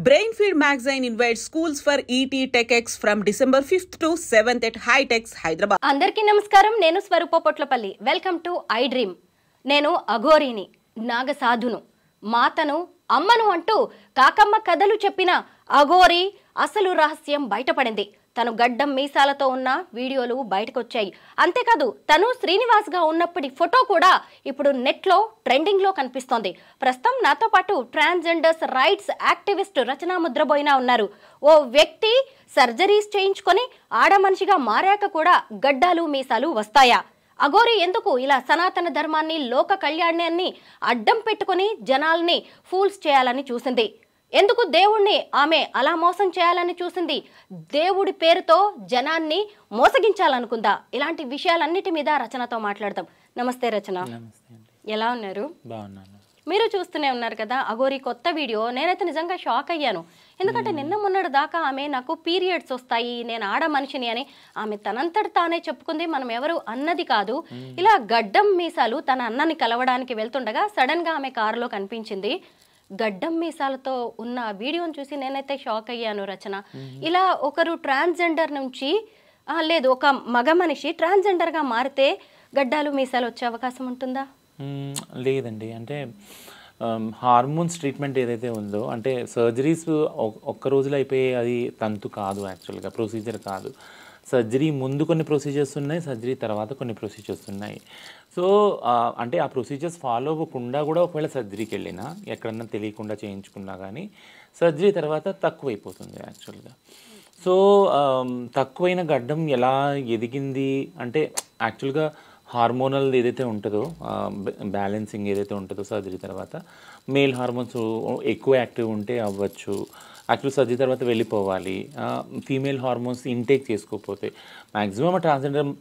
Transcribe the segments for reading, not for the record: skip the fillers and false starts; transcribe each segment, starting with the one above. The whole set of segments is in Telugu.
Brainfeed magazine invites schools for ET TechX from December 5th to 7th at Hightex, Hyderabad. అందరికీ నమస్కారం. నేను Swarupa Potlapalli. Welcome to I dream. నేను అఘోరిని, నాగసాధును, మాతను, అమ్మను అంటూ కాకమ్మ కథలు చెప్పిన అఘోరి అసలు రహస్యం బయటపడింది. తను గడ్డం మీసాలతో ఉన్న వీడియోలు బయటకొచ్చాయి. అంతేకాదు తను శ్రీనివాస్గా ఉన్నప్పటి ఫోటో కూడా ఇప్పుడు నెట్లో ట్రెండింగ్లో కనిపిస్తోంది. ప్రస్తుతం నాతో పాటు ట్రాన్స్జెండర్స్ రైట్స్ యాక్టివిస్ట్ రచనా ముద్రబోయినా ఉన్నారు. ఓ వ్యక్తి సర్జరీస్ చేయించుకొని ఆడ మనిషిగా మారాక కూడా గడ్డాలు మీసాలు వస్తాయా? అఘోరి ఎందుకు ఇలా సనాతన ధర్మాన్ని, లోక కళ్యాణాన్ని అడ్డం పెట్టుకుని జనాల్ని ఫూల్స్ చేయాలని చూసింది? ఎందుకు దేవుణ్ణి ఆమె అలా మోసం చేయాలని చూసింది? దేవుడి పేరుతో జనాన్ని మోసగించాలనుకుందా? ఇలాంటి విషయాలన్నిటి మీద రచనతో మాట్లాడదాం. నమస్తే రచన. ఎలా ఉన్నారు? మీరు చూస్తూనే ఉన్నారు కదా అఘోరి కొత్త వీడియో. నేనైతే నిజంగా షాక్ అయ్యాను. ఎందుకంటే నిన్న మొన్నటి దాకా ఆమె నాకు పీరియడ్స్ వస్తాయి, నేను ఆడ మనిషిని అని ఆమె తనంతటి తానే చెప్పుకుంది. మనం ఎవరు అన్నది కాదు. ఇలా గడ్డం మీసాలు తన అన్నని కలవడానికి వెళ్తుండగా సడన్ గా ఆమె కారులో కనిపించింది. గడ్డం మీసాలతో ఉన్న వీడియోని చూసి నేనైతే షాక్ అయ్యాను రచన. ఇలా ఒకరు ట్రాన్స్జెండర్ నుంచి లేదు, ఒక మగ మనిషి ట్రాన్స్జెండర్గా మారితే గడ్డాలు మీసాలు వచ్చే అవకాశం ఉంటుందా? లేదండి. అంటే హార్మోన్స్ ట్రీట్మెంట్ ఏదైతే ఉందో, అంటే సర్జరీస్ ఒక్క రోజులో అయిపోయే అది తంతు కాదు, యాక్చువల్గా ప్రొసీజర్ కాదు. సర్జరీ ముందు కొన్ని ప్రొసీజర్స్ ఉన్నాయి, సర్జరీ తర్వాత కొన్ని ప్రొసీజర్స్ ఉన్నాయి. సో అంటే ఆ ప్రొసీజర్స్ ఫాలో అవ్వకుండా కూడా ఒకవేళ సర్జరీకి వెళ్ళినా, ఎక్కడన్నా తెలియకుండా చేయించుకున్నా కానీ సర్జరీ తర్వాత తక్కువైపోతుంది యాక్చువల్గా. సో తక్కువైన గడ్డం ఎలా ఎదిగింది అంటే యాక్చువల్గా హార్మోనల్ ఏదైతే ఉంటుందో, బ్యాలెన్సింగ్ ఏదైతే ఉంటుందో సర్జరీ తర్వాత మేల్ హార్మోన్స్ ఎక్కువ యాక్టివ్ ఉంటే అవ్వచ్చు, యాక్చువల్ సర్జరీ తర్వాత వెళ్ళిపోవాలి. ఫీమేల్ హార్మోన్స్ ఇంటేక్ చేసుకోకపోతే మ్యాక్సిమం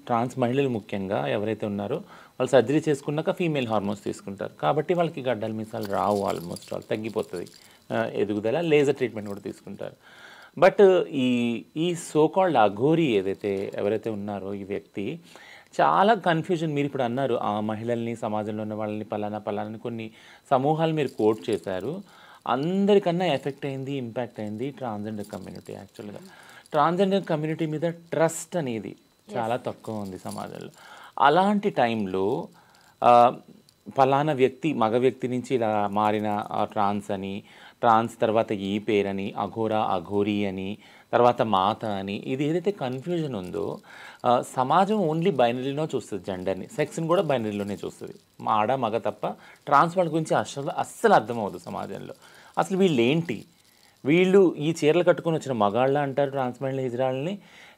ట్రాన్స్ మహిళలు ముఖ్యంగా ఎవరైతే ఉన్నారో వాళ్ళు సర్జరీ చేసుకున్నాక ఫీమేల్ హార్మోన్స్ తీసుకుంటారు. కాబట్టి వాళ్ళకి గడ్డల మీసాలు రావు, ఆల్మోస్ట్ వాళ్ళు తగ్గిపోతుంది ఎదుగుదల. లేజర్ ట్రీట్మెంట్ కూడా తీసుకుంటారు. బట్ ఈ సోకాల్డ్ అఘోరి ఎవరైతే ఉన్నారో ఈ వ్యక్తి చాలా కన్ఫ్యూజన్. మీరు ఇప్పుడు అన్నారు ఆ మహిళల్ని, సమాజంలో ఉన్న వాళ్ళని పలానా కొన్ని సమూహాలు మీరు కోట్ చేశారు. అందరికన్నా ఎఫెక్ట్ అయింది, ఇంపాక్ట్ అయింది ట్రాన్స్జెండర్ కమ్యూనిటీ. యాక్చువల్గా ట్రాన్స్జెండర్ కమ్యూనిటీ మీద ట్రస్ట్ అనేది చాలా తక్కువ ఉంది సమాజంలో. అలాంటి టైంలో ఫలానా వ్యక్తి మగ వ్యక్తి నుంచి ఇలా మారిన ట్రాన్స్ అని, ట్రాన్స్ తర్వాత ఈ పేరని, అఘోరి అని, తర్వాత మాత అని, ఇది ఏదైతే కన్ఫ్యూజన్ ఉందో సమాజం ఓన్లీ బైనరీలో చూస్తుంది. జెండర్ని, సెక్స్ని కూడా బైనరీలోనే చూస్తుంది. ఆడ మగ తప్ప ట్రాన్స్ వాళ్ళ గురించి అస్సలు అర్థమవుతుంది సమాజంలో. అసలు వీళ్ళు ఏంటి, వీళ్ళు ఈ చీరలు కట్టుకొని వచ్చిన మగాళ్ళ అంటారు ట్రాన్స్ మహిళ హిజ్రాలని,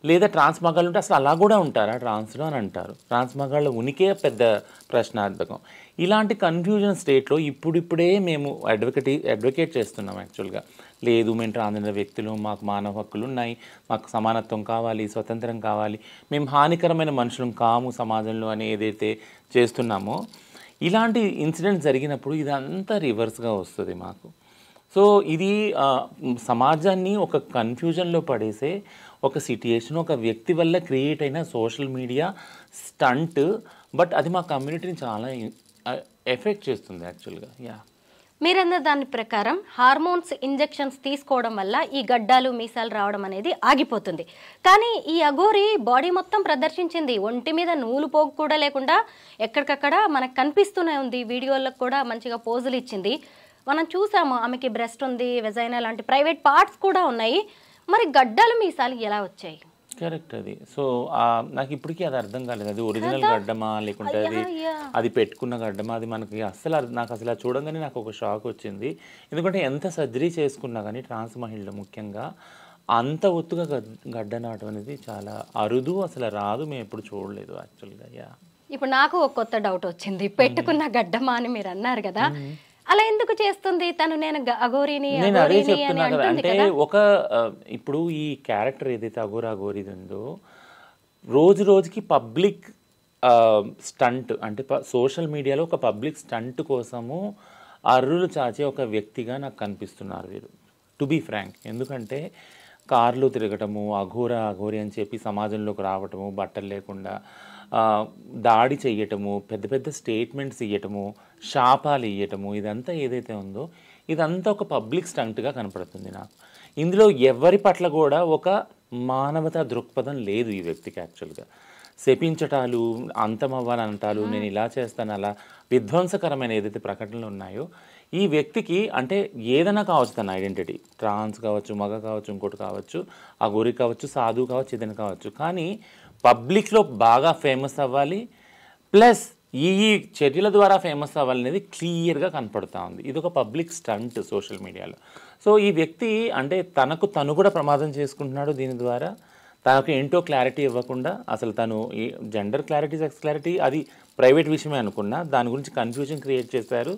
లేదా ట్రాన్స్ మగాళ్ళు ఉంటే అసలు అలా కూడా ఉంటారా ట్రాన్స్లో అని అంటారు. ట్రాన్స్ మగాళ్ళ ఉనికే పెద్ద ప్రశ్నార్థకం. ఇలాంటి కన్ఫ్యూజన్ స్టేట్లో ఇప్పుడిప్పుడే మేము అడ్వకేట్ చేస్తున్నాం. యాక్చువల్గా లేదు, మేము ట్రాన్స్జెండర్ వ్యక్తులు, మాకు మానవ హక్కులు ఉన్నాయి, మాకు సమానత్వం కావాలి, స్వతంత్రం కావాలి, మేము హానికరమైన మనుషులం కాము సమాజంలో అని ఏదైతే చేస్తున్నామో, ఇలాంటి ఇన్సిడెంట్స్ జరిగినప్పుడు ఇదంతా రివర్స్గా వస్తుంది మాకు. సో ఇది సమాజాన్ని ఒక కన్ఫ్యూజన్లో పడేసే ఒక సిట్యుయేషన్, ఒక వ్యక్తి వల్ల క్రియేట్ అయిన సోషల్ మీడియా స్టంట్. బట్ అది మా కమ్యూనిటీని చాలా ఎఫెక్ట్ చేస్తుంది యాక్చువల్గా. మీరన్న దాని ప్రకారం హార్మోన్స్ ఇంజెక్షన్స్ తీసుకోవడం వల్ల ఈ గడ్డాలు మీసాలు రావడం అనేది ఆగిపోతుంది. కానీ ఈ అఘోరి బాడీ మొత్తం ప్రదర్శించింది, ఒంటి మీద నూలు పోగు కూడా లేకుండా ఎక్కడికక్కడ మనకు కనిపిస్తూనే ఉంది. వీడియోలకు కూడా మంచిగా పోజులు ఇచ్చింది. మనం చూసాము ఆమెకి బ్రెస్ట్ ఉంది, వెజైనా లాంటి ప్రైవేట్ పార్ట్స్ కూడా ఉన్నాయి. మరి గడ్డలు మీసాలు ఎలా వచ్చాయి? కరెక్ట్. అది సో నాకు ఇప్పటికీ అది అర్థం కాలేదు. అది ఒరిజినల్ గడ్డమా లేకుంటే అది పెట్టుకున్న గడ్డమా, అది మనకి నాకు అసలు చూడంగానే నాకు ఒక షాక్ వచ్చింది. ఎందుకంటే ఎంత సర్జరీ చేసుకున్నా కానీ ట్రాన్స్ మహిళలు ముఖ్యంగా అంత ఒత్తుగా గడ్డ నాటం అనేది చాలా అరుదు, అసలు రాదు, మేము ఎప్పుడు చూడలేదు యాక్చువల్గా. ఇప్పుడు నాకు ఒక కొత్త డౌట్ వచ్చింది. పెట్టుకున్న గడ్డమా అని మీరు అన్నారు కదా, అలా ఎందుకు చేస్తుంది తను? నేను అఘోరిని అదే చెప్తున్నా కదా. అంటే ఇప్పుడు ఈ క్యారెక్టర్ ఏదైతే అఘోరి ఉందో రోజు రోజుకి పబ్లిక్ స్టంట్, అంటే సోషల్ మీడియాలో ఒక పబ్లిక్ స్టంట్ కోసము అర్రులు చాచే ఒక వ్యక్తిగా నాకు కనిపిస్తున్నారు వీరు, టు బీ ఫ్రాంక్. ఎందుకంటే కార్లో తిరగటము, అఘోరి అని చెప్పి సమాజంలోకి రావటము, బట్టలు లేకుండా దాడి చెయ్యటము, పెద్ద పెద్ద స్టేట్మెంట్స్ ఇవ్వటము, శాపాలు ఇవ్వటము, ఇదంతా ఏదైతే ఉందో ఇదంతా ఒక పబ్లిక్ స్టంట్గా కనపడుతుంది నాకు. ఇందులో ఎవరి పట్ల కూడా ఒక మానవతా దృక్పథం లేదు ఈ వ్యక్తికి. యాక్చువల్గా శపించటాలు, అంతమవ్వాలంటాలు, నేను ఇలా చేస్తాను, అలా విధ్వంసకరమైన ఏదైతే ప్రకటనలు ఉన్నాయో ఈ వ్యక్తికి అంటే ఏదైనా కావచ్చు, తన ఐడెంటిటీ ట్రాన్స్ కావచ్చు, మగ కావచ్చు, ఇంకోటి కావచ్చు, అఘోరి కావచ్చు, సాధువు కావచ్చు, ఏదైనా కావచ్చు, కానీ పబ్లిక్లో బాగా ఫేమస్ అవ్వాలి, ప్లస్ ఈ చర్యల ద్వారా ఫేమస్ అవ్వాలనేది క్లియర్గా కనపడుతూ ఉంది. ఇది ఒక పబ్లిక్ స్టంట్ సోషల్ మీడియాలో. సో ఈ వ్యక్తి అంటే తను కూడా ప్రమాదం చేసుకుంటున్నాడు దీని ద్వారా. తనకు ఏంటో క్లారిటీ ఇవ్వకుండా, అసలు తను జెండర్ క్లారిటీ, సెక్స్ క్లారిటీ అది ప్రైవేట్ విషయమే అనుకున్నా, దాని గురించి కన్ఫ్యూజన్ క్రియేట్ చేశారు.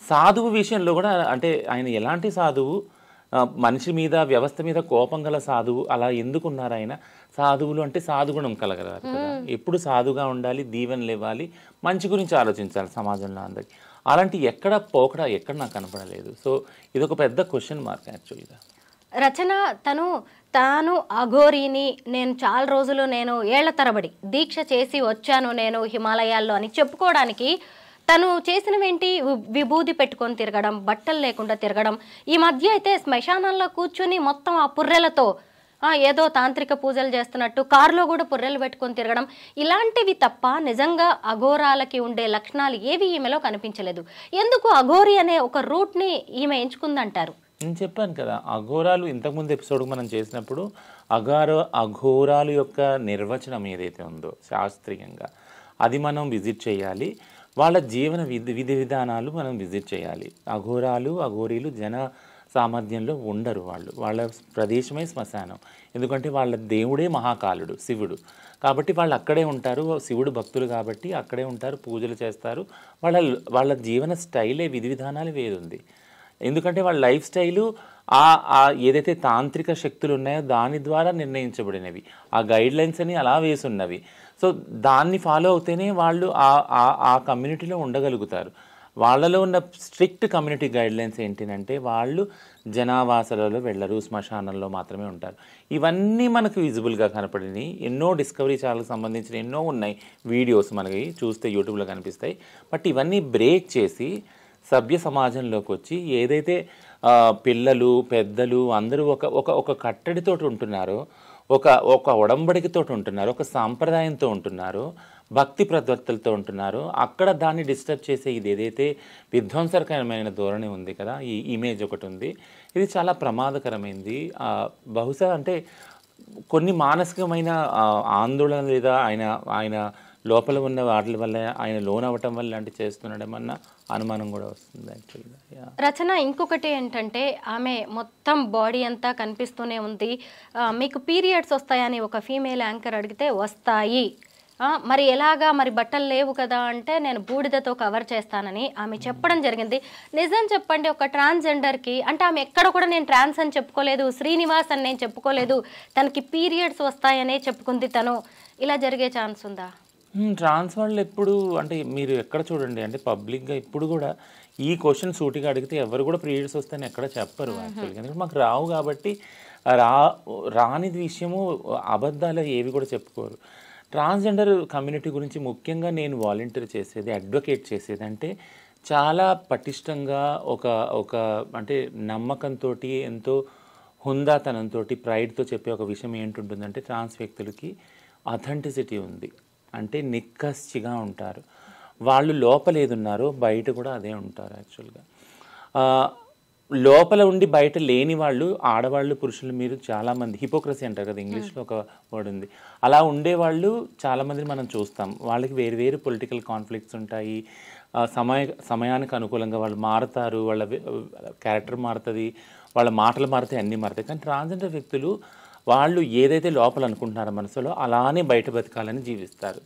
సాధువు విషయంలో కూడా అంటే ఆయన ఎలాంటి సాధువు, మనిషి మీద, వ్యవస్థ మీద కోపం గల సాధువు, అలా ఎందుకున్నారు ఆయన? సాధువులు అంటే సాధుగుణం కలగలరు కదా, ఎప్పుడు సాధుగా ఉండాలి, దీవెనలు ఇవ్వాలి, మంచి గురించి ఆలోచించాలి సమాజంలో అందరికి. అలాంటి ఎక్కడ పోకడా ఎక్కడ నాకు కనపడలేదు. సో ఇది ఒక పెద్ద క్వశ్చన్ మార్క్ యాక్చువల్గా. రచన తాను అఘోరీని, నేను చాలా రోజులు, నేను ఏళ్ల తరబడి దీక్ష చేసి వచ్చాను నేను హిమాలయాల్లో అని చెప్పుకోవడానికి తను చేసినవేంటి? విభూది పెట్టుకొని తిరగడం, బట్టలు లేకుండా తిరగడం. ఈ మధ్య అయితే శ్మశానంలో కూర్చుని మొత్తం ఆ పుర్రెలతో ఏదో తాంత్రిక పూజలు చేస్తున్నట్టు కారులో కూడా పుర్రెలు పెట్టుకొని తిరగడం, ఇలాంటివి తప్ప నిజంగా అఘోరాలకి ఉండే లక్షణాలు ఏవి ఈమెలో కనిపించలేదు. ఎందుకు అఘోరి అనే ఒక రూట్ని ఈమె ఎంచుకుందంటారు? నేను చెప్పాను కదా, అఘోరాలు ఇంతకుముందు ఎపిసోడ్ మనం చేసినప్పుడు అఘోరాలు యొక్క నిర్వచనం ఏదైతే ఉందో శాస్త్రీయంగా అది మనం విజిట్ చేయాలి. వాళ్ళ జీవన విధి విధానాలు మనం విజిట్ చేయాలి. అఘోరీలు జన సామర్థ్యంలో ఉండరు. వాళ్ళ ప్రదేశమే శ్మశానం. ఎందుకంటే వాళ్ళ దేవుడే మహాకాలుడు, శివుడు. కాబట్టి వాళ్ళు అక్కడే ఉంటారు. శివుడు భక్తులు కాబట్టి అక్కడే ఉంటారు, పూజలు చేస్తారు. వాళ్ళ జీవన స్టైలే, విధి విధానాలు వేరుంది. ఎందుకంటే వాళ్ళ లైఫ్ స్టైలు ఏదైతే తాంత్రిక శక్తులు ఉన్నాయో దాని ద్వారా నిర్ణయించబడినవి. ఆ గైడ్ లైన్స్ అని అలా వేసున్నవి. సో దాన్ని ఫాలో అవుతేనే వాళ్ళు ఆ కమ్యూనిటీలో ఉండగలుగుతారు. వాళ్ళలో ఉన్న స్ట్రిక్ట్ కమ్యూనిటీ గైడ్ లైన్స్ ఏంటంటే వాళ్ళు జనావాసాలలో వెళ్ళరు, శ్మశానంలో మాత్రమే ఉంటారు. ఇవన్నీ మనకు విజిబుల్గా కనపడినాయి. ఎన్నో డిస్కవరీ ఛానల్కి సంబంధించిన ఎన్నో ఉన్నాయి వీడియోస్, మనకి చూస్తే యూట్యూబ్లో కనిపిస్తాయి. బట్ ఇవన్నీ బ్రేక్ చేసి సభ్య సమాజంలోకి వచ్చి ఏదైతే పిల్లలు, పెద్దలు అందరూ ఒక కట్టడితోటి ఉంటున్నారో, ఒక ఒడంబడికతో ఉంటున్నారు, ఒక సాంప్రదాయంతో ఉంటున్నారు, భక్తి ప్రవర్తలతో ఉంటున్నారు, అక్కడ దాన్ని డిస్టర్బ్ చేసే ఇది ఏదైతే విధ్వంసకరమైన ధోరణి ఉంది కదా, ఈ ఇమేజ్ ఒకటి ఉంది, ఇది చాలా ప్రమాదకరమైంది. బహుశా అంటే కొన్ని మానసికమైన ఆందోళన లేదా ఆయన లోపల ఉన్న వాటి వల్ల, ఆయన లోన్ అవ్వటం వల్ల లాంటి చేస్తున్నాడేమన్నా అనుమానం కూడా వస్తుంది యాక్చువల్గా. రచన ఇంకొకటి ఏంటంటే ఆమె మొత్తం బాడీ అంతా కనిపిస్తూనే ఉంది. మీకు పీరియడ్స్ వస్తాయని ఒక ఫీమేల్ యాంకర్ అడిగితే వస్తాయి, మరి ఎలాగా, మరి బట్టలు లేవు కదా అంటే నేను బూడిదతో కవర్ చేస్తానని ఆమె చెప్పడం జరిగింది. నిజం చెప్పండి, ఒక ట్రాన్స్జెండర్కి అంటే ఆమె ఎక్కడ కూడా నేను ట్రాన్స్ అని చెప్పుకోలేదు, శ్రీనివాస్ అని నేను చెప్పుకోలేదు, తనకి పీరియడ్స్ వస్తాయనే చెప్పుకుంది. తను ఇలా జరిగే ఛాన్స్ ఉందా? ట్రాన్స్ వాళ్ళు ఎప్పుడు అంటే మీరు ఎక్కడ చూడండి, అంటే పబ్లిక్గా ఇప్పుడు కూడా ఈ క్వశ్చన్ సూటిగా అడిగితే ఎవరు కూడా పీరియడ్స్ వస్తాయని ఎక్కడ చెప్పరు యాక్చువల్గా. ఎందుకంటే మాకు రావు కాబట్టి రాని విషయము అబద్ధాలు ఏవి కూడా చెప్పుకోరు. ట్రాన్స్జెండర్ కమ్యూనిటీ గురించి ముఖ్యంగా నేను వాలంటీర్ చేసేది, అడ్వకేట్ చేసేది అంటే చాలా పటిష్టంగా ఒక అంటే నమ్మకంతో, ఎంతో హుందాతనంతో, ప్రైడ్తో చెప్పే ఒక విషయం ఏంటుంటుందంటే ట్రాన్స్ వ్యక్తులకి అథెంటిసిటీ ఉంది. అంటే నిక్కచ్చిగా ఉంటారు. వాళ్ళు లోపల ఏది ఉన్నారో బయట కూడా అదే ఉంటారు యాక్చువల్గా. లోపల ఉండి బయట లేని వాళ్ళు, ఆడవాళ్ళు, పురుషులు, మీరు చాలామంది హిపోక్రసీ అంటారు కదా ఇంగ్లీష్లో ఒక వర్డ్ ఉంది, అలా ఉండేవాళ్ళు చాలామందిని మనం చూస్తాం. వాళ్ళకి వేరు పొలిటికల్ కాన్ఫ్లిక్ట్స్ ఉంటాయి, సమయానికి అనుకూలంగా వాళ్ళు మారుతారు, వాళ్ళ క్యారెక్టర్ మారుతుంది, వాళ్ళ మాటలు మారుతాయి, అన్నీ మారుతాయి. కానీ ట్రాన్స్జెండర్ వ్యక్తులు వాళ్ళు ఏదైతే లోపల అనుకుంటున్నారో మనసులో అలానే బయట బతకాలని జీవిస్తారు,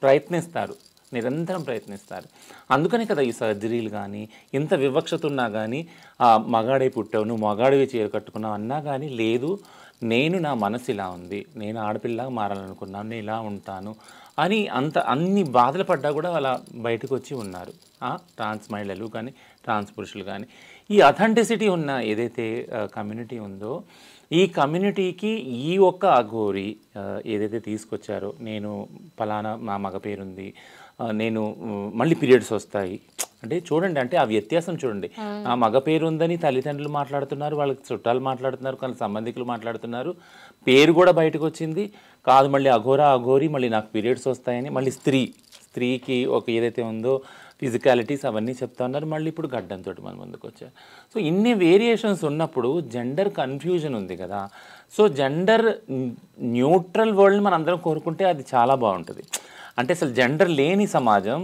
ప్రయత్నిస్తారు, నిరంతరం ప్రయత్నిస్తారు. అందుకనే కదా ఈ సర్జరీలు కానీ, ఇంత వివక్షత ఉన్నా కానీ, మగాడే పుట్టావు, నువ్వు మగాడివి చీర కట్టుకున్నావు అన్నా కానీ, లేదు నేను నా మనసు ఇలా ఉంది, నేను ఆడపిల్లగా మారాలనుకున్నాను, నేను ఇలా ఉంటాను అని అన్ని బాధలు పడ్డా కూడా అలా బయటకు వచ్చి ఉన్నారు ట్రాన్స్ మహిళలు కానీ, ట్రాన్స్ పురుషులు కానీ. ఈ అథెంటిసిటీ ఉన్న ఏదైతే కమ్యూనిటీ ఉందో, ఈ కమ్యూనిటీకి ఈ ఒక్క అఘోరి ఏదైతే తీసుకొచ్చారో, నేను ఫలానా మా మగ పేరుంది, నేను మళ్ళీ పీరియడ్స్ వస్తాయి, అంటే చూడండి, అంటే ఆ వ్యత్యాసం చూడండి. ఆ మగ పేరు ఉందని తల్లిదండ్రులు మాట్లాడుతున్నారు, వాళ్ళకి చుట్టాలు మాట్లాడుతున్నారు, కొన్ని సంబంధికులు మాట్లాడుతున్నారు, పేరు కూడా బయటకు వచ్చింది. కాదు మళ్ళీ అఘోరి మళ్ళీ నాకు పీరియడ్స్ వస్తాయని, మళ్ళీ స్త్రీకి ఒక ఏదైతే ఉందో ఫిజికాలిటీస్ అవన్నీ చెప్తా ఉన్నారు. మళ్ళీ ఇప్పుడు గడ్డంతో మన ముందుకు వచ్చారు. సో ఇన్ని వేరియేషన్స్ ఉన్నప్పుడు జెండర్ కన్ఫ్యూజన్ ఉంది కదా. సో జెండర్ న్యూట్రల్ వరల్డ్ మనం అందరం కోరుకుంటే అది చాలా బాగుంటుంది. అంటే అసలు జెండర్ లేని సమాజం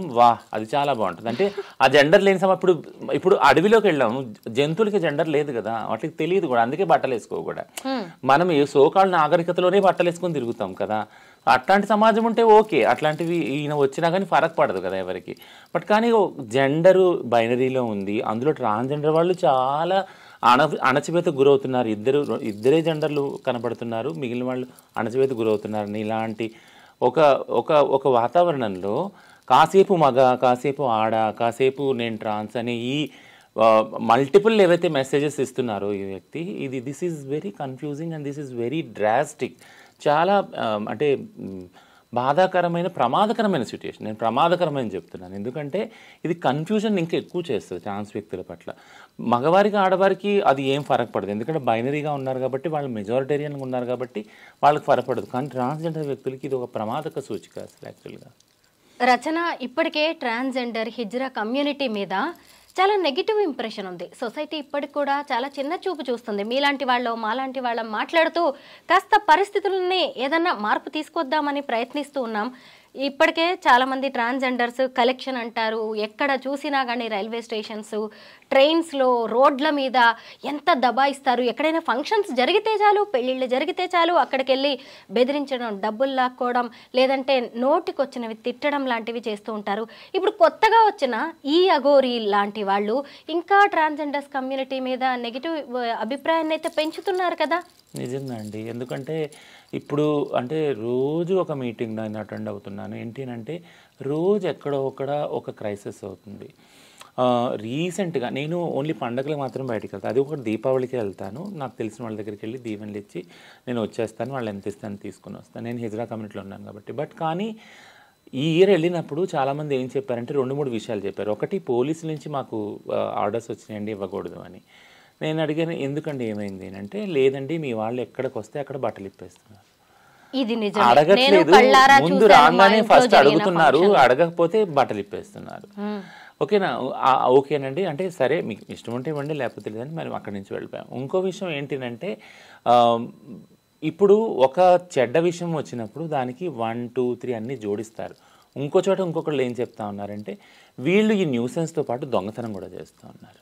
అది చాలా బాగుంటుంది. అంటే ఆ జెండర్ లేని సమాజం ఇప్పుడు అడవిలోకి వెళ్ళాము, జంతువులకి జెండర్ లేదు కదా, వాటికి తెలియదు కూడా, అందుకే బట్టలు వేసుకో కూడా. మనం ఏ సోకాళ్ళ నాగరికతలోనే బట్టలు వేసుకొని తిరుగుతాం కదా. అట్లాంటి సమాజం ఉంటే ఓకే, అట్లాంటివి ఈయన వచ్చినా కానీ ఫరక్ పడదు కదా ఎవరికి. బట్ కానీ జెండరు బైనరీలో ఉంది, అందులో ట్రాన్స్జెండర్ వాళ్ళు చాలా అణచివేతకు గురవుతున్నారు. ఇద్దరే జెండర్లు కనపడుతున్నారు, మిగిలిన వాళ్ళు అణచివేతకు గురవుతున్నారు. ఇలాంటి ఒక వాతావరణంలో కాసేపు మగ, కాసేపు ఆడ, కాసేపు నేను ట్రాన్స్ అని ఈ మల్టిపుల్ ఏవైతే మెసేజెస్ ఇస్తున్నారో ఈ వ్యక్తి, this is very confusing and this is very drastic. చాలా అంటే బాధాకరమైన ప్రమాదకరమైన సిచ్యుయేషన్. నేను ప్రమాదకరమైన చెప్తున్నాను, ఎందుకంటే ఇది కన్ఫ్యూజన్ ఇంకా ఎక్కువ చేస్తుంది ట్రాన్స్ వ్యక్తుల పట్ల. మగవారికి ఆడవారికి అది ఏం ఫరక్ పడదు, ఎందుకంటే బైనరీగా ఉన్నారు కాబట్టి, వాళ్ళు మెజారిటేరియన్గా ఉన్నారు కాబట్టి వాళ్ళకి ఫరక్ పడదు. కానీ ట్రాన్స్జెండర్ వ్యక్తులకి ఇది ఒక ప్రమాదక సూచిక అసలు యాక్చువల్గా. రచన, ఇప్పటికే ట్రాన్స్జెండర్ హిజ్రా కమ్యూనిటీ మీద చాలా నెగిటివ్ ఇంప్రెషన్ ఉంది. సొసైటీ ఇప్పటికి కూడా చాలా చిన్న చూపు చూస్తుంది. మీలాంటి వాళ్ళు మాలాంటి వాళ్ళం మాట్లాడుతూ కాస్త పరిస్థితులని ఏదన్నా మార్పు తీసుకొద్దామని ప్రయత్నిస్తూ ఉన్నాం. ఇప్పటికే చాలామంది ట్రాన్స్జెండర్స్ కలెక్షన్ అంటారు, ఎక్కడ చూసినా కానీ రైల్వే స్టేషన్స్, ట్రైన్స్లో, రోడ్ల మీద ఎంత దబాయిస్తారు. ఎక్కడైనా ఫంక్షన్స్ జరిగితే చాలు, పెళ్ళిళ్ళు జరిగితే చాలు, అక్కడికి వెళ్ళి బెదిరించడం, డబ్బులు లాక్కోవడం, లేదంటే నోటికొచ్చినవి తిట్టడం లాంటివి చేస్తూ ఉంటారు. ఇప్పుడు కొత్తగా వచ్చిన ఈ అఘోరి లాంటి వాళ్ళు ఇంకా ట్రాన్స్జెండర్స్ కమ్యూనిటీ మీద నెగిటివ్ అభిప్రాయాన్ని అయితే పెంచుతున్నారు కదా. నిజంగా అండి, ఎందుకంటే ఇప్పుడు అంటే రోజు ఒక మీటింగ్ నేను అటెండ్ అవుతున్నాను. ఏంటంటే రోజు ఎక్కడో ఒక క్రైసిస్ అవుతుంది. రీసెంట్గా నేను ఓన్లీ పండగలకు మాత్రం బయటకు వెళ్తాను, అది ఒకటి దీపావళికి వెళ్తాను. నాకు తెలిసిన వాళ్ళ దగ్గరికి వెళ్ళి దీవెనలు ఇచ్చి నేను వచ్చేస్తాను, వాళ్ళు ఎంత ఇస్తాను తీసుకుని వస్తాను. నేను హిజ్రా కమ్యూనిటీలో ఉన్నాను కాబట్టి. బట్ కానీ ఈ ఇయర్ వెళ్ళినప్పుడు చాలామంది ఏం చెప్పారంటే 2-3 విషయాలు చెప్పారు. ఒకటి, పోలీసుల నుంచి మాకు ఆర్డర్స్ వచ్చినాయండి ఇవ్వకూడదు అని. నేను అడిగాను, ఎందుకండి ఏమైంది అంటే, లేదండి మీ వాళ్ళు ఎక్కడికి వస్తే అక్కడ బట్టలు ఇప్పేస్తున్నారు, అడగట్లేదు, ముందు రాగానే ఫస్ట్ అడుగుతున్నారు, అడగకపోతే బట్టలు ఇప్పేస్తున్నారు. ఓకేనండి అంటే సరే మీకు ఇష్టం ఉంటే ఇవ్వండి, లేకపోతే లేదని మరి అక్కడి నుంచి వెళ్ళిపోయాం. ఇంకో విషయం ఏంటంటే, ఇప్పుడు ఒక చెడ్డ విషయం వచ్చినప్పుడు దానికి 1, 2, 3 అన్నీ జోడిస్తారు. ఇంకో చోట ఇంకొకళ్ళు ఏం చెప్తా ఉన్నారంటే, వీళ్ళు ఈ న్యూసెన్స్తో పాటు దొంగతనం కూడా చేస్తూ ఉన్నారు.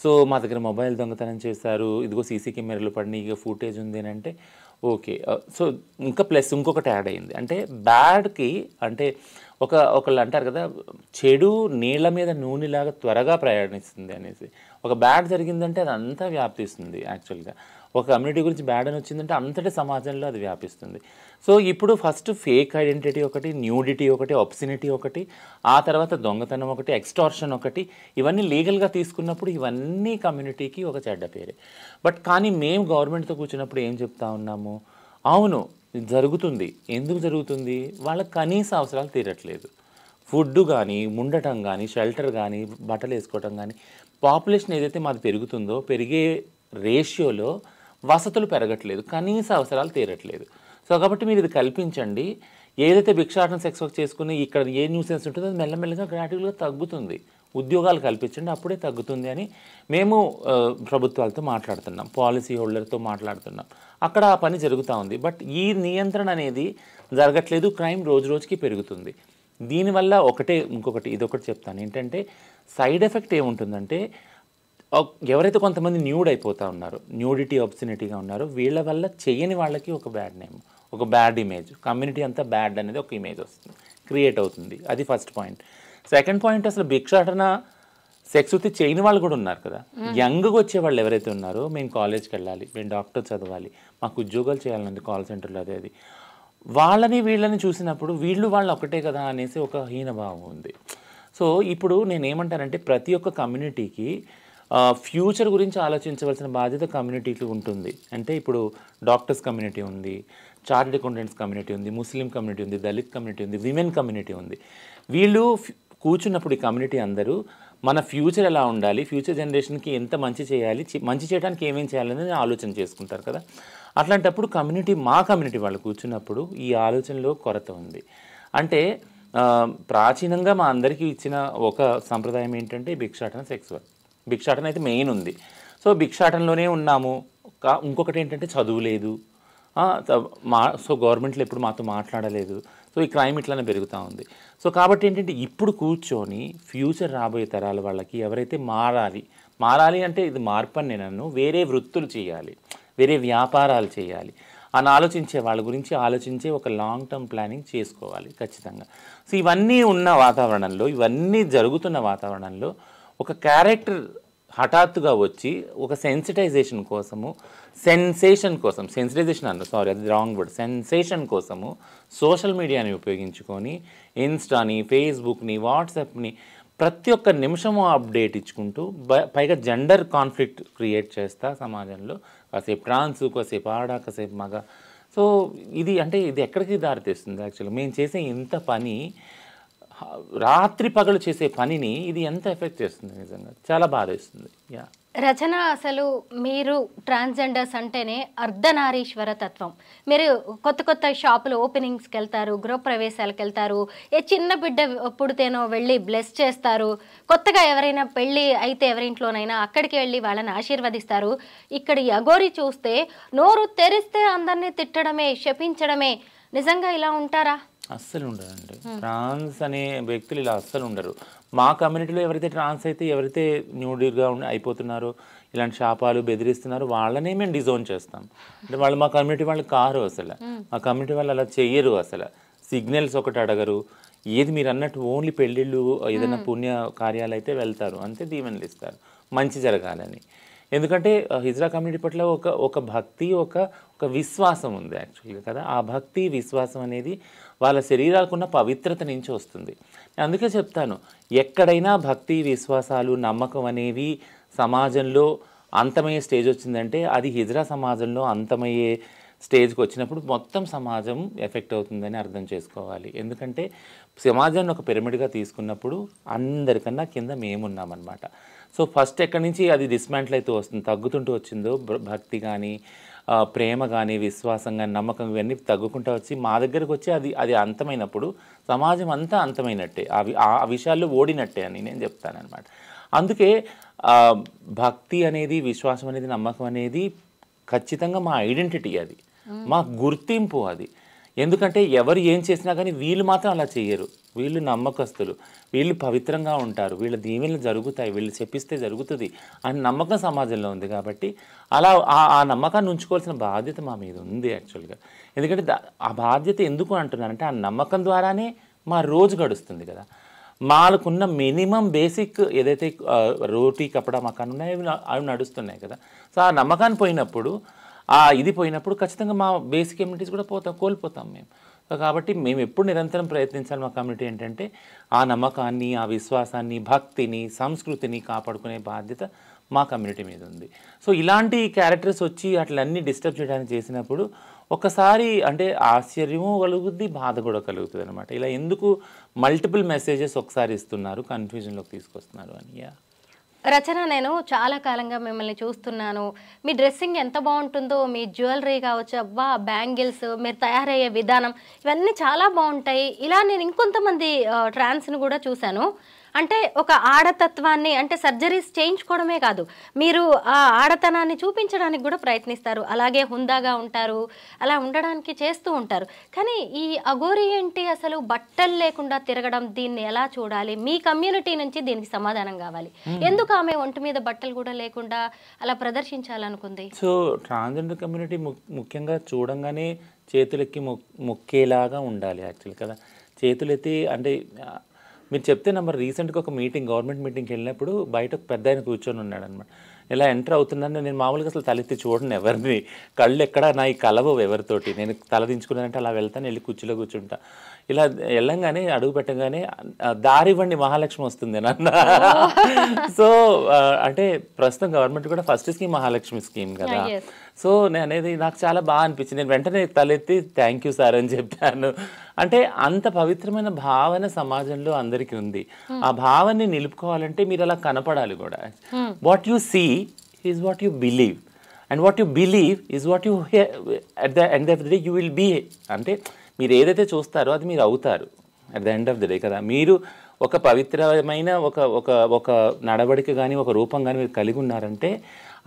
సో మా దగ్గర మొబైల్ దొంగతనం చేశారు, ఇదిగో సీసీ కెమెరాలు పడినాయి, ఇక ఫుటేజ్ ఉంది అని అంటే ఓకే. సో ఇంకా ప్లస్ ఇంకొకటి యాడ్ అయింది, అంటే బ్యాడ్కి అంటే ఒకళ్ళు అంటారు కదా, చెడు నీళ్ళ మీద నూనెలాగా త్వరగా ప్రయాణిస్తుంది అనేసి. ఒక బ్యాడ్ జరిగిందంటే అది అంతా వ్యాపిస్తుంది. యాక్చువల్గా ఒక కమ్యూనిటీ గురించి బ్యాడ్ అని వచ్చిందంటే అంతటి సమాజంలో అది వ్యాపిస్తుంది. సో ఇప్పుడు ఫస్ట్ ఫేక్ ఐడెంటిటీ ఒకటి, న్యూడిటీ ఒకటి, ఆబ్సినిటీ ఒకటి, ఆ తర్వాత దొంగతనం ఒకటి, ఎక్స్టార్షన్ ఒకటి, ఇవన్నీ లీగల్గా తీసుకున్నప్పుడు ఇవన్నీ కమ్యూనిటీకి ఒక చెడ్డ పేరే. బట్ కానీ మేము గవర్నమెంట్తో కూర్చున్నప్పుడు ఏం చెప్తా ఉన్నాము, అవును జరుగుతుంది. ఎందుకు జరుగుతుంది? వాళ్ళకి కనీస అవసరాలు తీరట్లేదు. ఫుడ్ కానీ, ఉండటం కానీ, షెల్టర్ కానీ, బట్టలు వేసుకోవటం కానీ, పాపులేషన్ ఏదైతే మాది పెరుగుతుందో పెరిగే రేషియోలో వసతులు పెరగట్లేదు, కనీస అవసరాలు తీరట్లేదు. సో కాబట్టి మీరు ఇది కల్పించండి. ఏదైతే భిక్షాటన సెక్స్ వర్క్ చేసుకుని ఇక్కడ ఏ న్యూసెన్స్ ఉంటుందో అది మెల్లమెల్లగా గ్రాడ్యువల్గా తగ్గుతుంది. ఉద్యోగాలు కల్పించండి, అప్పుడే తగ్గుతుంది అని మేము ప్రభుత్వాలతో మాట్లాడుతున్నాం, పాలసీ హోల్డర్తో మాట్లాడుతున్నాం. అక్కడ ఆ పని జరుగుతూ ఉంది. బట్ ఈ నియంత్రణ అనేది జరగట్లేదు, క్రైమ్ రోజు రోజుకి పెరుగుతుంది. దీనివల్ల ఇంకొకటి ఇదొకటి చెప్తాను ఏంటంటే, సైడ్ ఎఫెక్ట్ ఏముంటుందంటే, ఎవరైతే కొంతమంది న్యూడ్ అయిపోతూ ఉన్నారో, న్యూడిటీ ఆబ్సినిటీగా ఉన్నారో, వీళ్ళ వల్ల చేయని వాళ్ళకి ఒక బ్యాడ్ నేమ్, ఒక బ్యాడ్ ఇమేజ్, కమ్యూనిటీ అంతా బ్యాడ్ అనేది ఒక ఇమేజ్ వస్తుంది, క్రియేట్ అవుతుంది. అది ఫస్ట్ పాయింట్. సెకండ్ పాయింట్, అసలు భిక్షాటన సెక్స్ వృత్తి చేయని వాళ్ళు కూడా ఉన్నారు కదా. యంగ్గా వచ్చే వాళ్ళు ఎవరైతే ఉన్నారో, మేము కాలేజ్కి వెళ్ళాలి, మేము డాక్టర్ చదవాలి, మాకు ఉద్యోగాలు చేయాలండి కాల్ సెంటర్లో, అది వాళ్ళని వీళ్ళని చూసినప్పుడు వాళ్ళు ఒకటే కదా అనేసి ఒక హీనభావం ఉంది. సో ఇప్పుడు నేనేమంటానంటే, ప్రతి ఒక్క కమ్యూనిటీకి ఫ్యూచర్ గురించి ఆలోచించవలసిన బాధ్యత కమ్యూనిటీకి ఉంటుంది. అంటే ఇప్పుడు డాక్టర్స్ కమ్యూనిటీ ఉంది, చార్టెడ్ అకౌంటెంట్స్ కమ్యూనిటీ ఉంది, ముస్లిం కమ్యూనిటీ ఉంది, దళిత్ కమ్యూనిటీ ఉంది, విమెన్ కమ్యూనిటీ ఉంది. వీళ్ళు కూర్చున్నప్పుడు ఈ కమ్యూనిటీ అందరూ మన ఫ్యూచర్ ఎలా ఉండాలి, ఫ్యూచర్ జనరేషన్కి ఎంత మంచి చేయాలి, మంచి చేయడానికి ఏమేం చేయాలనేది ఆలోచన చేసుకుంటారు కదా. అట్లాంటప్పుడు మా కమ్యూనిటీ వాళ్ళు కూర్చున్నప్పుడు ఈ ఆలోచనలో కొరత ఉంది. అంటే ప్రాచీనంగా మా అందరికీ ఇచ్చిన ఒక సంప్రదాయం ఏంటంటే భిక్షాటన, సెక్స్ వర్క్. భిక్షాటన అయితే మెయిన్ ఉంది. సో భిక్షాటనలోనే ఉన్నాము. ఇంకొకటి ఏంటంటే చదువు లేదు, సో గవర్నమెంట్లో ఎప్పుడు మాతో మాట్లాడలేదు. సో ఈ క్రైమ్ ఇట్లానే పెరుగుతూ ఉంది. సో కాబట్టి ఏంటంటే ఇప్పుడు కూర్చొని ఫ్యూచర్ రాబోయే తరాల వాళ్ళకి ఎవరైతే మారాలి అంటే ఇది మార్పు అని నేను వేరే వృత్తులు చేయాలి, వేరే వ్యాపారాలు చేయాలి అని ఆలోచించే వాళ్ళ గురించి ఆలోచించే ఒక లాంగ్ టర్మ్ ప్లానింగ్ చేసుకోవాలి ఖచ్చితంగా. సో ఇవన్నీ ఉన్న వాతావరణంలో, ఇవన్నీ జరుగుతున్న వాతావరణంలో ఒక క్యారెక్టర్ హఠాత్తుగా వచ్చి ఒక సెన్సిటైజేషన్ కోసము, సెన్సిటైజేషన్ అది రాంగ్ వర్డ్, సెన్సేషన్ కోసము సోషల్ మీడియాని ఉపయోగించుకొని ఇన్స్టాని, ఫేస్బుక్ని, వాట్సాప్ని ప్రతి ఒక్క నిమిషము అప్డేట్ ఇచ్చుకుంటూ పైగా జెండర్ కాన్ఫ్లిక్ట్ క్రియేట్ చేస్తా సమాజంలో, కాసేపు ట్రాన్స్, కాసేపు ఆడ, కాసేపు మగ. సో ఇది ఎక్కడికి దారితీస్తుంది యాక్చువల్గా మేము చేసే ఇంత పని, రాత్రి పగలు చేసే పనిని ఇది ఎంత ఎఫెక్ట్ చేస్తుంది, నిజంగా చాలా బాధేస్తుంది. రచన, అసలు మీరు ట్రాన్స్జెండర్స్ అంటేనే అర్ధనారీశ్వర తత్వం. మీరు కొత్త కొత్త షాపులు ఓపెనింగ్స్కి వెళ్తారు, గృహప్రవేశాలకు వెళ్తారు, ఏ చిన్న బిడ్డ పుడితేనో వెళ్ళి బ్లెస్ చేస్తారు, కొత్తగా ఎవరైనా పెళ్ళి అయితే ఎవరింట్లోనైనా అక్కడికి వెళ్ళి వాళ్ళని ఆశీర్వదిస్తారు. ఇక్కడ ఈ అఘోరి చూస్తే నోరు తెరిస్తే అందరినీ తిట్టడమే, శపించడమే. నిజంగా ఇలా ఉంటారా? అస్సలు ఉండరండి. ట్రాన్స్ అనే వ్యక్తులు ఇలా అస్సలు ఉండరు. మా కమ్యూనిటీలో ఎవరైతే ట్రాన్స్ అయితే, ఎవరైతే న్యూడ్గా అయిపోతున్నారో, ఇలాంటి శాపాలు బెదిరిస్తున్నారో వాళ్ళనే మేము డిజోన్ చేస్తాం. అంటే వాళ్ళు మా కమ్యూనిటీ వాళ్ళు కారు, అసలు మా కమ్యూనిటీ వాళ్ళు అలా చెయ్యరు. అసలు సిగ్నల్స్ ఒకటి అడగరు. ఏది మీరు అన్నట్టు ఓన్లీ పెళ్ళిళ్ళు, ఏదైనా పుణ్య కార్యాలు అయితే వెళ్తారు, అంతే దీవెనలు ఇస్తారు మంచి జరగాలని. ఎందుకంటే హిజ్రా కమ్యూనిటీ పట్ల ఒక భక్తి, ఒక విశ్వాసం ఉంది యాక్చువల్గా కదా. ఆ భక్తి విశ్వాసం అనేది వాళ్ళ శరీరాలకున్న పవిత్రత నుంచి వస్తుంది. అందుకే చెప్తాను, ఎక్కడైనా భక్తి విశ్వాసాలు నమ్మకం అనేవి సమాజంలో అంతమయ్యే స్టేజ్ వచ్చిందంటే అది హిజ్రా సమాజంలో అంతమయ్యే స్టేజ్కి వచ్చినప్పుడు మొత్తం సమాజం ఎఫెక్ట్ అవుతుందని అర్థం చేసుకోవాలి. ఎందుకంటే సమాజాన్ని ఒక పిరమిడ్గా తీసుకున్నప్పుడు అందరికన్నా కింద మేమున్నామన్నమాట. సో ఫస్ట్ ఎక్కడి నుంచి అది డిస్మాంటిల్ అయితే వస్తుంది, తగ్గుతుంటూ వచ్చిందో భక్తి కానీ, ప్రేమ కానీ, విశ్వాసం కానీ, నమ్మకం ఇవన్నీ తగ్గుకుంటూ వచ్చి మా దగ్గరకు వచ్చి అది అంతమైనప్పుడు సమాజం అంతా అంతమైనట్టే, ఆ విషయాల్లో ఓడినట్టే అని నేను చెప్తానన్నమాట. అందుకే భక్తి అనేది, విశ్వాసం అనేది, నమ్మకం అనేది ఖచ్చితంగా మా ఐడెంటిటీ, అది మా గుర్తింపు అది. ఎందుకంటే ఎవరు ఏం చేసినా కానీ వీళ్ళు మాత్రం అలా చేయరు. వీళ్ళు నమ్మకస్తులు, వీళ్ళు పవిత్రంగా ఉంటారు, వీళ్ళ దీవెనలు జరుగుతాయి, వీళ్ళు చెప్పిస్తే జరుగుతుంది అని నమ్మకం సమాజంలో ఉంది. కాబట్టి అలా ఆ నమ్మకాన్ని ఉంచుకోవాల్సిన బాధ్యత మా మీద ఉంది యాక్చువల్గా. ఎందుకంటే ఆ బాధ్యత ఎందుకు అంటున్నానంటే ఆ నమ్మకం ద్వారానే మా రోజు గడుస్తుంది కదా. మాకున్న మినిమం బేసిక్ ఏదైతే రోటీ, కపడా, మకాన్ ఉన్నాయో అవి నడుస్తున్నాయి కదా. సో ఆ నమ్మకాన్ని పోయినప్పుడు, ఇది పోయినప్పుడు ఖచ్చితంగా మా బేసిక్ కమ్యూనిటీస్ కూడా కోల్పోతాం మేము. సో కాబట్టి మేము ఎప్పుడు నిరంతరం ప్రయత్నించాలి మా కమ్యూనిటీ ఏంటంటే ఆ నమ్మకాన్ని, ఆ విశ్వాసాన్ని, భక్తిని, సంస్కృతిని కాపాడుకునే బాధ్యత మా కమ్యూనిటీ మీద ఉంది. సో ఇలాంటి క్యారెక్టర్స్ వచ్చి అట్లన్నీ డిస్టర్బ్ చేయడానికి చేసినప్పుడు ఒకసారి అంటే ఆశ్చర్యము కలుగుద్ది, బాధ కూడా కలుగుతుంది అనమాట. ఇలా ఎందుకు మల్టిపుల్ మెసేజెస్ ఒకసారి ఇస్తున్నారు, కన్ఫ్యూజన్లోకి తీసుకొస్తున్నారు అని. రచన, నేను చాలా కాలంగా మిమ్మల్ని చూస్తున్నాను. మీ డ్రెస్సింగ్ ఎంత బాగుంటుందో, మీ జ్యువెలరీ కావచ్చు, అబ్బా బ్యాంగిల్స్, మీరు తయారయ్యే విధానం, ఇవన్నీ చాలా బాగుంటాయి. ఇలా నేను ఇంకొంతమంది ట్రాన్స్ని కూడా చూశాను. అంటే ఒక ఆడతత్వాన్ని, అంటే సర్జరీస్ చేయించుకోవడమే కాదు, మీరు ఆ ఆడతనాన్ని చూపించడానికి కూడా ప్రయత్నిస్తారు. అలాగే హుందాగా ఉంటారు, అలా ఉండడానికి చేస్తూ ఉంటారు. కానీ ఈ అఘోరి ఏంటి, అసలు బట్టలు లేకుండా తిరగడం, దీన్ని ఎలా చూడాలి? మీ కమ్యూనిటీ నుంచి దీనికి సమాధానం కావాలి. ఎందుకు ఆమె ఒంటి మీద బట్టలు కూడా లేకుండా అలా ప్రదర్శించాలనుకుంది? సో ట్రాన్స్జెండర్ కమ్యూనిటీ ముఖ్యంగా చూడంగానే చేతులెక్కి మొక్కేలాగా ఉండాలి యాక్చువల్ కదా. చేతులెత్తి అంటే మీరు చెప్తే నెంబర్ రీసెంట్గా ఒక గవర్నమెంట్ మీటింగ్కి వెళ్ళినప్పుడు బయట ఒక పెద్ద ఆయన కూర్చొని ఉన్నాడు అనమాట. ఇలా ఎంటర్ అవుతున్నాను, నేను మామూలుగా అసలు తలెత్తి చూడను ఎవరిని, కళ్ళు ఎక్కడ నా ఈ కలవవు ఎవరితోటి. నేను తల దించుకున్నానంటే అలా వెళ్తాను, వెళ్ళి కుర్చీలో కూర్చుంటా. ఇలా వెళ్ళంగానే అడుగు పెట్టగానే దారి ఇవ్వండి మహాలక్ష్మి వస్తుంది నన్న. సో అంటే ప్రస్తుతం గవర్నమెంట్ కూడా ఫస్ట్ స్కీమ్ మహాలక్ష్మి స్కీమ్ కదా. సో నేను అనేది నాకు చాలా బాగా అనిపించింది. నేను వెంటనే తలెత్తి థ్యాంక్ యూ సార్ అని చెప్పాను. అంటే అంత పవిత్రమైన భావన సమాజంలో అందరికీ ఉంది. ఆ భావాన్ని నిలుపుకోవాలంటే మీరు అలా కనపడాలి కూడా. What you see is what you believe, and what you believe is what you at the end of the day you will be. అంటే మీరు ఏదైతే చూస్తారో అది మీరు అవుతారు at the end of the day కదా. మీరు ఒక పవిత్రమైన ఒక ఒక ఒక నడవడిక కానీ ఒక రూపం కానీ మీరు కలిగి ఉన్నారంటే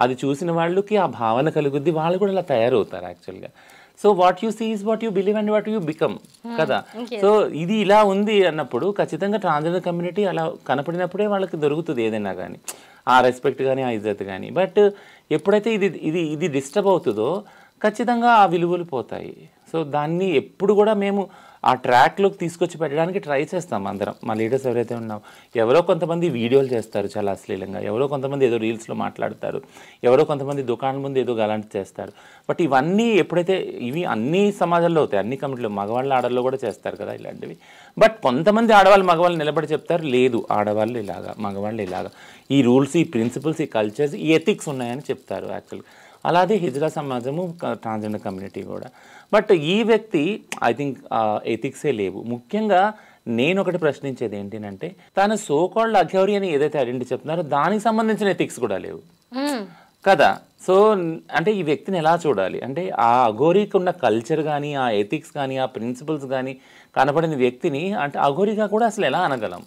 అది చూసిన వాళ్ళకి ఆ భావన కలుగుద్ది, వాళ్ళు కూడా అలా తయారవుతారు యాక్చువల్గా. So what you see is what you believe and what you become కదా. సో ఇది ఇలా ఉంది అన్నప్పుడు ఖచ్చితంగా ట్రాన్స్జెండర్ కమ్యూనిటీ అలా కనపడినప్పుడే వాళ్ళకి దొరుకుతుంది ఏదైనా కానీ, ఆ రెస్పెక్ట్ కానీ ఆ ఇజ్జత్ కానీ. బట్ ఎప్పుడైతే ఇది ఇది ఇది డిస్టర్బ్ అవుతుందో ఖచ్చితంగా ఆ విలువలు పోతాయి. సో దాన్ని ఎప్పుడు కూడా మేము ఆ ట్రాక్లోకి తీసుకొచ్చి పెట్టడానికి ట్రై చేస్తాం అందరం. మా లీడర్స్ ఎవరైతే ఉన్నామో, ఎవరో కొంతమంది వీడియోలు చేస్తారు చాలా అశ్లీలంగా, ఎవరో కొంతమంది ఏదో రీల్స్లో మాట్లాడతారు, ఎవరో కొంతమంది దుకాణం ముందు ఏదో అలాంటివి చేస్తారు. బట్ ఇవన్నీ ఎప్పుడైతే ఇవి అన్ని సమాజాల్లో అవుతాయి, అన్ని కమిటీలో మగవాళ్ళు ఆడవాళ్ళు కూడా చేస్తారు కదా ఇలాంటివి. బట్ కొంతమంది ఆడవాళ్ళు మగవాళ్ళు నిలబడి చెప్తారు లేదు ఆడవాళ్ళు ఇలాగా మగవాళ్ళు ఇలాగా, ఈ రూల్స్ ఈ ప్రిన్సిపల్స్ ఈ కల్చర్స్ ఈ ఎథిక్స్ ఉన్నాయని చెప్తారు యాక్చువల్గా. అలాగే హిజ్రా సమాజము ట్రాన్స్జెండర్ కమ్యూనిటీ కూడా. బట్ ఈ వ్యక్తి ఐ థింక్ ఎథిక్సే లేవు. ముఖ్యంగా నేను ఒకటి ప్రశ్నించేది ఏంటంటే తన సోకాల్డ్ అఘోరి అని ఏదైతే ఐడెంటిటీ చెప్తున్నారో దానికి సంబంధించిన ఎథిక్స్ కూడా లేవు కదా. సో అంటే ఈ వ్యక్తిని ఎలా చూడాలి అంటే ఆ అఘోరీకి ఉన్న కల్చర్ కానీ ఆ ఎథిక్స్ కానీ ఆ ప్రిన్సిపల్స్ కానీ కనపడిన వ్యక్తిని అంటే అఘోరీగా కూడా అసలు ఎలా అనగలం,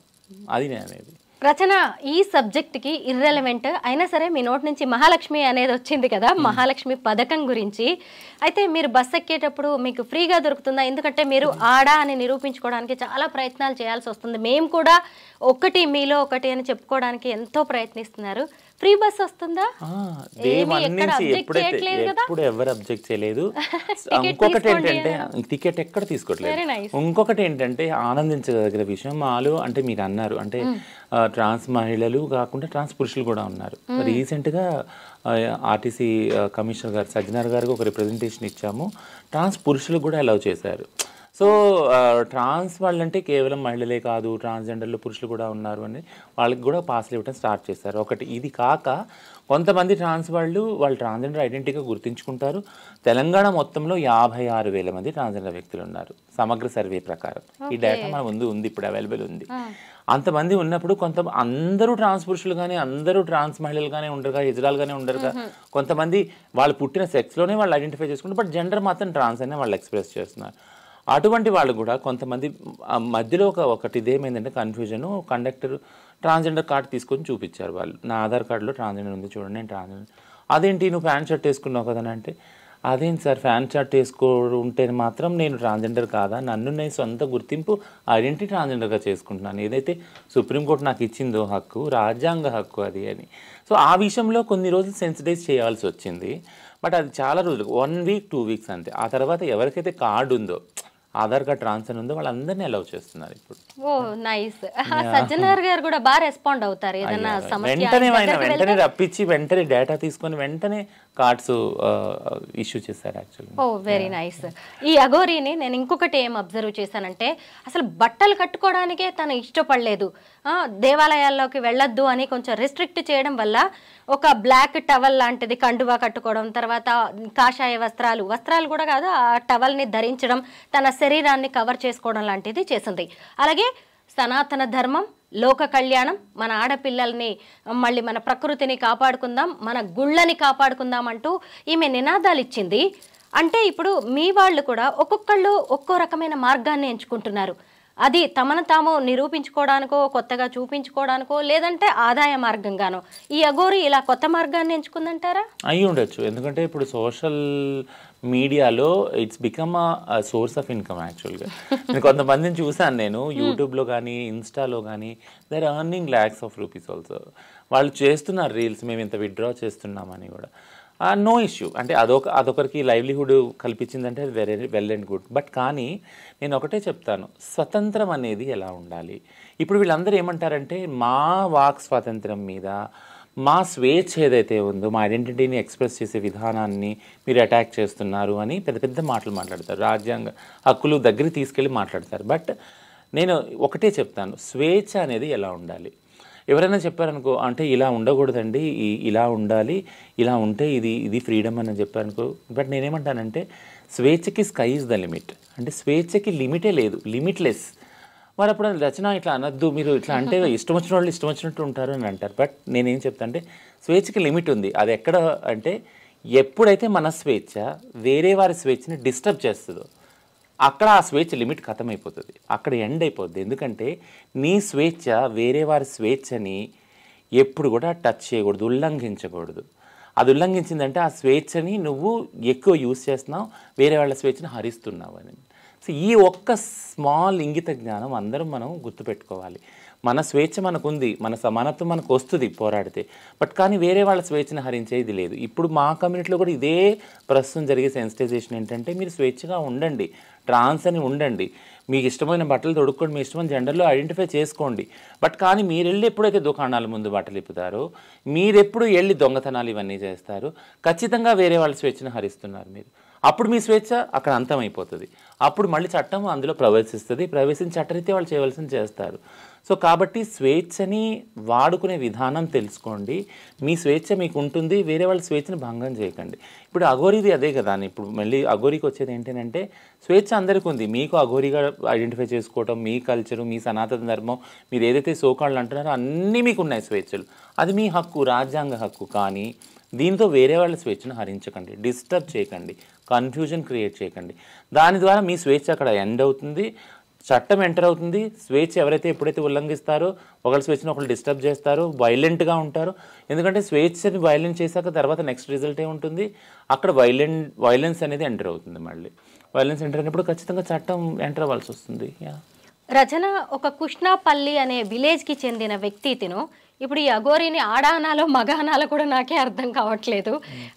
అది నేను అనేది. రచన ఈ సబ్జెక్ట్కి ఇర్రెలవెంట్ అయినా సరే మీ నోటి నుంచి మహాలక్ష్మి అనేది వచ్చింది కదా, మహాలక్ష్మి పథకం గురించి. అయితే మీరు బస్ ఎక్కేటప్పుడు మీకు ఫ్రీగా దొరుకుతుందా? ఎందుకంటే మీరు ఆడా అని నిరూపించుకోవడానికి చాలా ప్రయత్నాలు చేయాల్సి వస్తుంది. మేము కూడా ఒకటి మీలో ఒకటి అని చెప్పుకోవడానికి ఎంతో ప్రయత్నిస్తున్నారు. ఫ్రీ బస్ వస్తుందా? ఎప్పుడు ఎవరు అబ్జెక్ట్ చేయలేదు. ఇంకొకటి ఏంటంటే టికెట్ ఎక్కడ తీసుకోవట్లేదు. ఇంకొకటి ఏంటంటే ఆనందించదగిన విషయం మాలో అంటే మీరు అన్నారు అంటే ట్రాన్స్ మహిళలు కాకుండా ట్రాన్స్ పురుషులు కూడా ఉన్నారు. రీసెంట్గా ఆర్టీసీ కమిషనర్ గారు సజ్జనార్ గారికి ఒక రిప్రజెంటేషన్ ఇచ్చాము, ట్రాన్స్ పురుషులు కూడా అలౌ చేశారు. సో ట్రాన్స్ వాళ్ళంటే కేవలం మహిళలే కాదు, ట్రాన్స్జెండర్లు పురుషులు కూడా ఉన్నారు అని వాళ్ళకి కూడా పాస్లు ఇవ్వడం స్టార్ట్ చేశారు. ఒకటి ఇది కాక కొంతమంది ట్రాన్స్ వాళ్ళు ట్రాన్స్జెండర్ ఐడెంటిటీగా గుర్తించుకుంటారు. తెలంగాణ మొత్తంలో 56,000 మంది ట్రాన్స్జెండర్ వ్యక్తులు ఉన్నారు సమగ్ర సర్వే ప్రకారం. ఈ డేటా మన ముందు ఉంది, ఇప్పుడు అవైలబుల్ ఉంది. అంతమంది ఉన్నప్పుడు అందరూ ట్రాన్స్ పురుషులు కానీ అందరూ ట్రాన్స్ మహిళలు కానీ ఉండరుగా, హిజ్రాలు కానీ ఉండరుగా. కొంతమంది వాళ్ళు పుట్టిన సెక్స్లోనే వాళ్ళు ఐడెంటిఫై చేసుకుంటారు, బట్ జెండర్ మాత్రం ట్రాన్స్ అనే వాళ్ళు ఎక్స్ప్రెస్ చేస్తున్నారు. అటువంటి వాళ్ళు కూడా కొంతమంది మధ్యలో ఒకటి ఇదేమైందంటే కన్ఫ్యూజన్, కండక్టర్ ట్రాన్స్జెండర్ కార్డు తీసుకొని చూపించారు వాళ్ళు, నా ఆధార్ కార్డులో ట్రాన్స్జెండర్ ఉంది చూడండి నేను ట్రాన్స్జెండర్. అదేంటి నువ్వు ప్యాంట్ షర్ట్ వేసుకున్నావు కదా అంటే, అదేంటి సార్ ప్యాంట్ షర్ట్ ఉంటే మాత్రం నేను ట్రాన్స్జెండర్ కాదా, నన్ను నేను సొంత గుర్తింపు ఐడెంటిటీ ట్రాన్స్జెండర్గా చేసుకుంటున్నాను, ఏదైతే సుప్రీంకోర్టు నాకు ఇచ్చిందో హక్కు, రాజ్యాంగ హక్కు అది అని. సో ఆ విషయంలో కొన్ని రోజులు సెన్సిటైజ్ చేయాల్సి వచ్చింది. బట్ అది చాలా రోజులు 1 వీక్ 2 వీక్స్ అంతే. ఆ తర్వాత ఎవరికైతే కార్డు ఉందో ఆధార్ కార్డ్ ట్రాన్స్ఫర్ ఉందో వాళ్ళందరినీ అలౌ చేస్తున్నారు ఇప్పుడు. ఓ నైస్. సజ్జనార్ గారు కూడా బాగా రెస్పాండ్ అవుతారు ఏదైనా సమస్య వెంటనే రప్పించి వెంటనే డేటా తీసుకొని వెంటనే కార్డ్స్ ఇష్యూ చేశారు యాక్చువల్లీ. ఓ వెరీ నైస్. ఈ అఘోరీని నేను ఇంకొకటి ఏం అబ్జర్వ్ చేశానంటే అసలు బట్టలు కట్టుకోవడానికే తను ఇష్టపడలేదు, దేవాలయాల్లోకి వెళ్ళొద్దు అని కొంచెం రిస్ట్రిక్ట్ చేయడం వల్ల ఒక బ్లాక్ టవల్ లాంటిది కండువా కట్టుకోవడం, తర్వాత కాషాయ వస్త్రాలు కూడా కాదు ఆ టవల్ని ధరించడం, తన శరీరాన్ని కవర్ చేసుకోవడం లాంటిది చేసింది. అలాగే సనాతన ధర్మం, లోక కళ్యాణం, మన ఆడపిల్లల్ని మళ్ళీ మన ప్రకృతిని కాపాడుకుందాం, మన గుళ్ళని కాపాడుకుందాం అంటూ ఈమె నినాదాలు ఇచ్చింది. అంటే ఇప్పుడు మీ వాళ్ళు కూడా ఒక్కొక్కళ్ళు ఒక్కో రకమైన మార్గాన్ని ఎంచుకుంటున్నారు. అది తమను తాము నిరూపించుకోవడానికో కొత్తగా చూపించుకోవడానికో లేదంటే ఆదాయ మార్గంగానో ఈ అఘోరి ఇలా కొత్త మార్గాన్ని ఎంచుకుందంటారా? అయి ఉండొచ్చు. ఎందుకంటే ఇప్పుడు సోషల్ మీడియాలో it's become a source of income యాక్చువల్గా. కొంతమందిని చూసాను నేను యూట్యూబ్లో కానీ ఇన్స్టాలో కానీ, they are earning lakhs of rupees also. వాళ్ళు చేస్తున్నారు రీల్స్, మేము ఇంత విత్డ్రా చేస్తున్నామని కూడా. నో ఇష్యూ, అంటే అదొకరికి లైవ్లీహుడ్ కల్పించిందంటే అది వెల్ అండ్ గుడ్. బట్ కానీ నేను ఒకటే చెప్తాను, స్వతంత్రం అనేది ఎలా ఉండాలి. ఇప్పుడు వీళ్ళందరూ ఏమంటారంటే మా వాక్ స్వాతంత్రం మీద, మా స్వేచ్ఛ ఏదైతే ఉందో, మా ఐడెంటిటీని ఎక్స్ప్రెస్ చేసే విధానాన్ని మీరు అటాక్ చేస్తున్నారు అని పెద్ద పెద్ద మాటలు మాట్లాడతారు, రాజ్యాంగ హక్కులు దగ్గరికి తీసుకెళ్ళి మాట్లాడతారు. బట్ నేను ఒకటే చెప్తాను, స్వేచ్ఛ అనేది ఎలా ఉండాలి. ఎవరైనా చెప్పారనుకో, అంటే ఇలా ఉండకూడదండి, ఇలా ఉండాలి, ఇలా ఉంటే ఇది ఫ్రీడమ్ అని చెప్పారనుకో. బట్ నేనేమంటానంటే స్వేచ్ఛకి స్కై ఇస్ ద లిమిట్. అంటే స్వేచ్ఛకి లిమిటే లేదు, లిమిట్లెస్. మరి అప్పుడు రచన ఇట్లా అనద్దు, మీరు ఇట్లా అంటే ఇష్టం వచ్చిన వాళ్ళు ఇష్టం వచ్చినట్టు ఉంటారు అని అంటారు. బట్ నేనేం చెప్తా అంటే స్వేచ్ఛకి లిమిట్ ఉంది. అది ఎక్కడ అంటే ఎప్పుడైతే మన స్వేచ్ఛ వేరే వారి స్వేచ్ఛని డిస్టర్బ్ చేస్తుందో అక్కడ ఆ స్వేచ్ఛ లిమిట్ ఖతమైపోతుంది, అక్కడ ఎండ్ అయిపోద్ది. ఎందుకంటే నీ స్వేచ్ఛ వేరే వారి స్వేచ్ఛని ఎప్పుడు కూడా టచ్ చేయకూడదు, ఉల్లంఘించకూడదు. అది ఉల్లంఘించిందంటే ఆ స్వేచ్ఛని నువ్వు ఎక్కువ యూజ్ చేస్తున్నావు, వేరే వాళ్ళ స్వేచ్ఛను హరిస్తున్నావు అని. సో ఈ ఒక్క స్మాల్ ఇంగిత జ్ఞానం అందరం మనం గుర్తుపెట్టుకోవాలి. మన స్వేచ్ఛ మనకుంది, మన సమానత్వం మనకు వస్తుంది పోరాడితే. బట్ కానీ వేరే వాళ్ళ స్వేచ్ఛను హరించేది లేదు. ఇప్పుడు మా కమ్యూనిటీలో కూడా ఇదే ప్రస్తుతం జరిగే సెన్సిటైజేషన్ ఏంటంటే మీరు స్వేచ్ఛగా ఉండండి, ట్రాన్స్ అని ఉండండి, మీకు ఇష్టమైన బట్టలు తొడుక్కోండి, మీ ఇష్టమైన జెండర్లో ఐడెంటిఫై చేసుకోండి. బట్ కానీ మీరు వెళ్ళి ఎప్పుడైతే దుకాణాల ముందు బట్టలు ఇప్పుతారో, మీరెప్పుడు వెళ్ళి దొంగతనాలు ఇవన్నీ చేస్తారు, ఖచ్చితంగా వేరే వాళ్ళ స్వేచ్ఛను హరిస్తున్నారు మీరు. అప్పుడు మీ స్వేచ్ఛ అక్కడ అంతమైపోతుంది. అప్పుడు మళ్ళీ చట్టం అందులో ప్రవేశిస్తుంది, ప్రవేశించి చట్టరీత్యా వాళ్ళు చేయవలసింది చేస్తారు. సో కాబట్టి స్వేచ్ఛని వాడుకునే విధానం తెలుసుకోండి. మీ స్వేచ్ఛ మీకు ఉంటుంది, వేరే వాళ్ళ స్వేచ్ఛను భంగం చేయకండి. ఇప్పుడు అఘోరీది అదే కదా. ఇప్పుడు మళ్ళీ అఘోరీకి వచ్చేది ఏంటంటే స్వేచ్ఛ అందరికీ ఉంది. మీకు అఘోరీగా ఐడెంటిఫై చేసుకోవటం, మీ కల్చరు, మీ సనాతన ధర్మం, మీరు ఏదైతే సోకాళ్ళు అంటున్నారో అన్నీ మీకు ఉన్నాయి స్వేచ్ఛలు. అది మీ హక్కు, రాజ్యాంగ హక్కు. కానీ దీంతో వేరే వాళ్ళ స్వేచ్ఛను హరించకండి, డిస్టర్బ్ చేయకండి, కన్ఫ్యూజన్ క్రియేట్ చేయకండి. దాని ద్వారా మీ స్వేచ్ఛ అక్కడ ఎండ్ అవుతుంది, చట్టం ఎంటర్ అవుతుంది. స్వేచ్ఛ ఎవరైతే ఎప్పుడైతే ఉల్లంఘిస్తారో ఒకళ్ళ స్వేచ్ఛను ఒకళ్ళు డిస్టర్బ్ చేస్తారో, వైలెంట్గా ఉంటారు. ఎందుకంటే స్వేచ్ఛని వైలెంట్ చేశాక తర్వాత నెక్స్ట్ రిజల్ట్ ఏముంటుంది, అక్కడ వైలెన్స్ అనేది ఎంటర్ అవుతుంది. మళ్ళీ వైలెన్స్ ఎంటర్ అయినప్పుడు ఖచ్చితంగా చట్టం ఎంటర్ అవ్వాల్సి వస్తుంది. రచన ఒక కృష్ణాపల్లి అనే విలేజ్కి చెందిన వ్యక్తి తిను. ఇప్పుడు ఈ అఘోరీని ఆడానాలో మగానాలో కూడా నాకే అర్థం కావట్లేదు.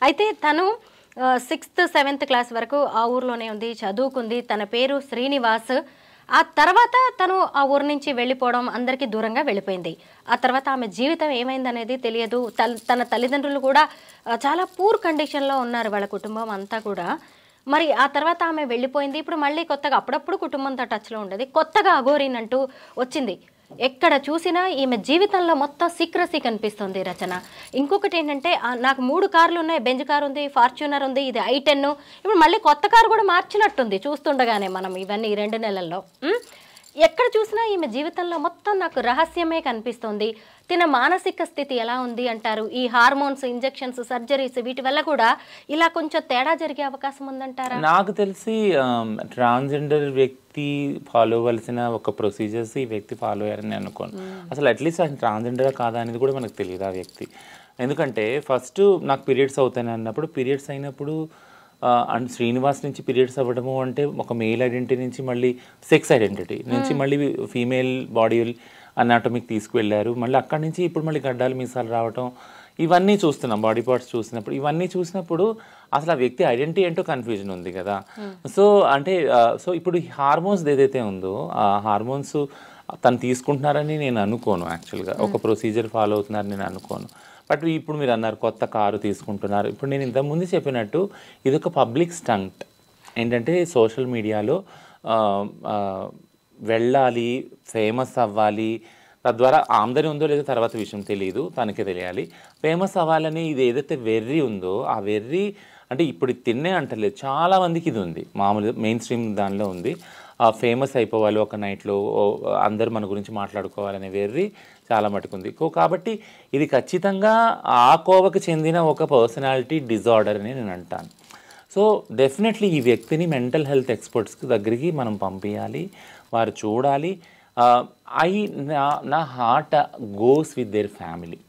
అయితే తను 6th 7th క్లాస్ వరకు ఆ ఊర్లోనే ఉంది, చదువుకుంది. తన పేరు శ్రీనివాస్. ఆ తర్వాత తను ఆ ఊరు నుంచి వెళ్ళిపోవడం, అందరికీ దూరంగా వెళ్ళిపోయింది. ఆ తర్వాత ఆమె జీవితం ఏమైందనేది తెలియదు. తన తల్లిదండ్రులు కూడా చాలా పూర్ కండిషన్లో ఉన్నారు, వాళ్ళ కుటుంబం అంతా కూడా. మరి ఆ తర్వాత ఆమె వెళ్ళిపోయింది. ఇప్పుడు మళ్ళీ కొత్తగా అప్పుడప్పుడు కుటుంబంతో టచ్లో ఉండేది. కొత్తగా అఘోరీని అంటూ వచ్చింది. ఎక్కడ చూసినా ఈమె జీవితంలో మొత్తం సీక్రసీ కనిపిస్తుంది రచన. ఇంకొకటి ఏంటంటే నాకు 3 కార్లు ఉన్నాయి, బెంజ్ కార్ ఉంది, ఫార్చ్యూనర్ ఉంది, ఇది i10. ఇప్పుడు మళ్ళీ కొత్త కారు కూడా మార్చినట్టుంది చూస్తుండగానే మనం ఇవన్నీ 2 నెలల్లో. ఎక్కడ చూసినా ఈమె జీవితంలో మొత్తం నాకు రహస్యమే కనిపిస్తుంది. తిన మానసిక స్థితి ఎలా ఉంది అంటారు? ఈ హార్మోన్స్, ఇంజెక్షన్స్, సర్జరీస్ వీటి వల్ల కూడా ఇలా కొంచెం తేడా జరిగే అవకాశం ఉందంటారా? నాకు తెలిసి ట్రాన్స్జెండర్ వ్యక్తి ఫాలో అవ్వాల్సిన ఒక ప్రొసీజర్స్ ఈ వ్యక్తి ఫాలో అయ్యారని అనుకోను. అసలు అట్లీస్ట్ ఆయన ట్రాన్స్జెండర్ కాదా అనేది కూడా మనకు తెలియదు ఆ వ్యక్తి. ఎందుకంటే ఫస్ట్ నాకు పీరియడ్స్ అవుతాయి అన్నప్పుడు, పీరియడ్స్ అయినప్పుడు అండ్ శ్రీనివాస్ నుంచి పీరియడ్స్ అవ్వడము అంటే ఒక మేల్ ఐడెంటిటీ నుంచి మళ్ళీ సెక్స్ ఐడెంటిటీ నుంచి మళ్ళీ ఫీమేల్ బాడీ అనాటమిక్ తీసుకువెళ్ళారు. మళ్ళీ అక్కడి నుంచి ఇప్పుడు మళ్ళీ గడ్డాలు మీసాలు రావటం, ఇవన్నీ చూస్తున్నాం. బాడీ పార్ట్స్ చూసినప్పుడు, ఇవన్నీ చూసినప్పుడు అసలు ఆ వ్యక్తి ఐడెంటిటీ ఏంటో కన్ఫ్యూజన్ ఉంది కదా. సో అంటే సో ఇప్పుడు హార్మోన్స్ ఏదైతే ఉందో ఆ హార్మోన్స్ తను తీసుకుంటున్నారని నేను అనుకోను. యాక్చువల్గా ఒక ప్రొసీజర్ ఫాలో అవుతున్నారని నేను అనుకోను. బట్ ఇప్పుడు మీరు అన్నారు కొత్త కారు తీసుకుంటున్నారు. ఇప్పుడు నేను ఇంతకుముందు చెప్పినట్టు ఇది ఒక పబ్లిక్ స్టంట్. ఏంటంటే సోషల్ మీడియాలో వెళ్ళాలి, ఫేమస్ అవ్వాలి, తద్వారా ఆమ్దాని ఉందో లేదో తర్వాత విషయం తెలియదు, తనకే తెలియాలి. ఫేమస్ అవ్వాలని ఇది ఏదైతే వెర్రి ఉందో ఆ వెర్రి అంటే ఇప్పుడు తిన్నే అంటలేదు, చాలామందికి ఇది ఉంది, మామూలుగా మెయిన్ స్ట్రీమ్ దానిలో ఉంది. ఫేమస్ అయిపోవాలి ఒక నైట్లో, అందరూ మన గురించి మాట్లాడుకోవాలనే వెర్రి చాలా మటుకుంది. కాబట్టి ఇది ఖచ్చితంగా ఆ కోవకు చెందిన ఒక పర్సనాలిటీ డిజార్డర్ అని నేను అంటాను. సో డెఫినెట్లీ ఈ వ్యక్తిని మెంటల్ హెల్త్ ఎక్స్పర్ట్స్కి దగ్గరికి మనం పంపించాలి, వారు చూడాలి. నా heart goes with their family.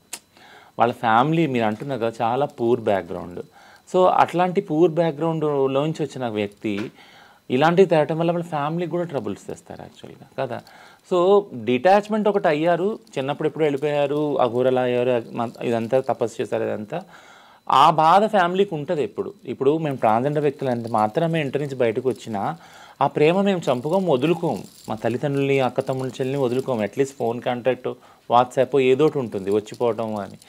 వాళ్ళ ఫ్యామిలీ మీరు అంటున్నారు కదా చాలా పూర్ బ్యాక్గ్రౌండ్. సో అట్లాంటి పూర్ బ్యాక్గ్రౌండ్లోంచి వచ్చిన వ్యక్తి ఇలాంటివి తేవటం వల్ల వాళ్ళ ఫ్యామిలీకి కూడా ట్రబుల్స్ తెస్తారు యాక్చువల్గా కదా. సో డిటాచ్మెంట్ ఒకటి అయ్యారు, చిన్నప్పుడు ఎప్పుడు వెళ్ళిపోయారు, అఘోరలా అయ్యారు, ఇదంతా తపస్సు చేశారు, ఇదంతా ఆ బాధ ఫ్యామిలీకి ఉంటుంది. ఇప్పుడు మేము ట్రాన్స్జెండర్ వ్యక్తులు అంటే మాత్రమే ఇంటి నుంచి బయటకు వచ్చినా ఆ ప్రేమ మేము చంపుకోము, వదులుకోము. మా తల్లిదండ్రులని, అక్క తమ్ముళ్ళ చెల్లిని వదులుకోము. అట్లీస్ట్ ఫోన్ కాంటాక్ట్, వాట్సాప్ ఏదోటి ఉంటుంది, వచ్చిపోవటం అని,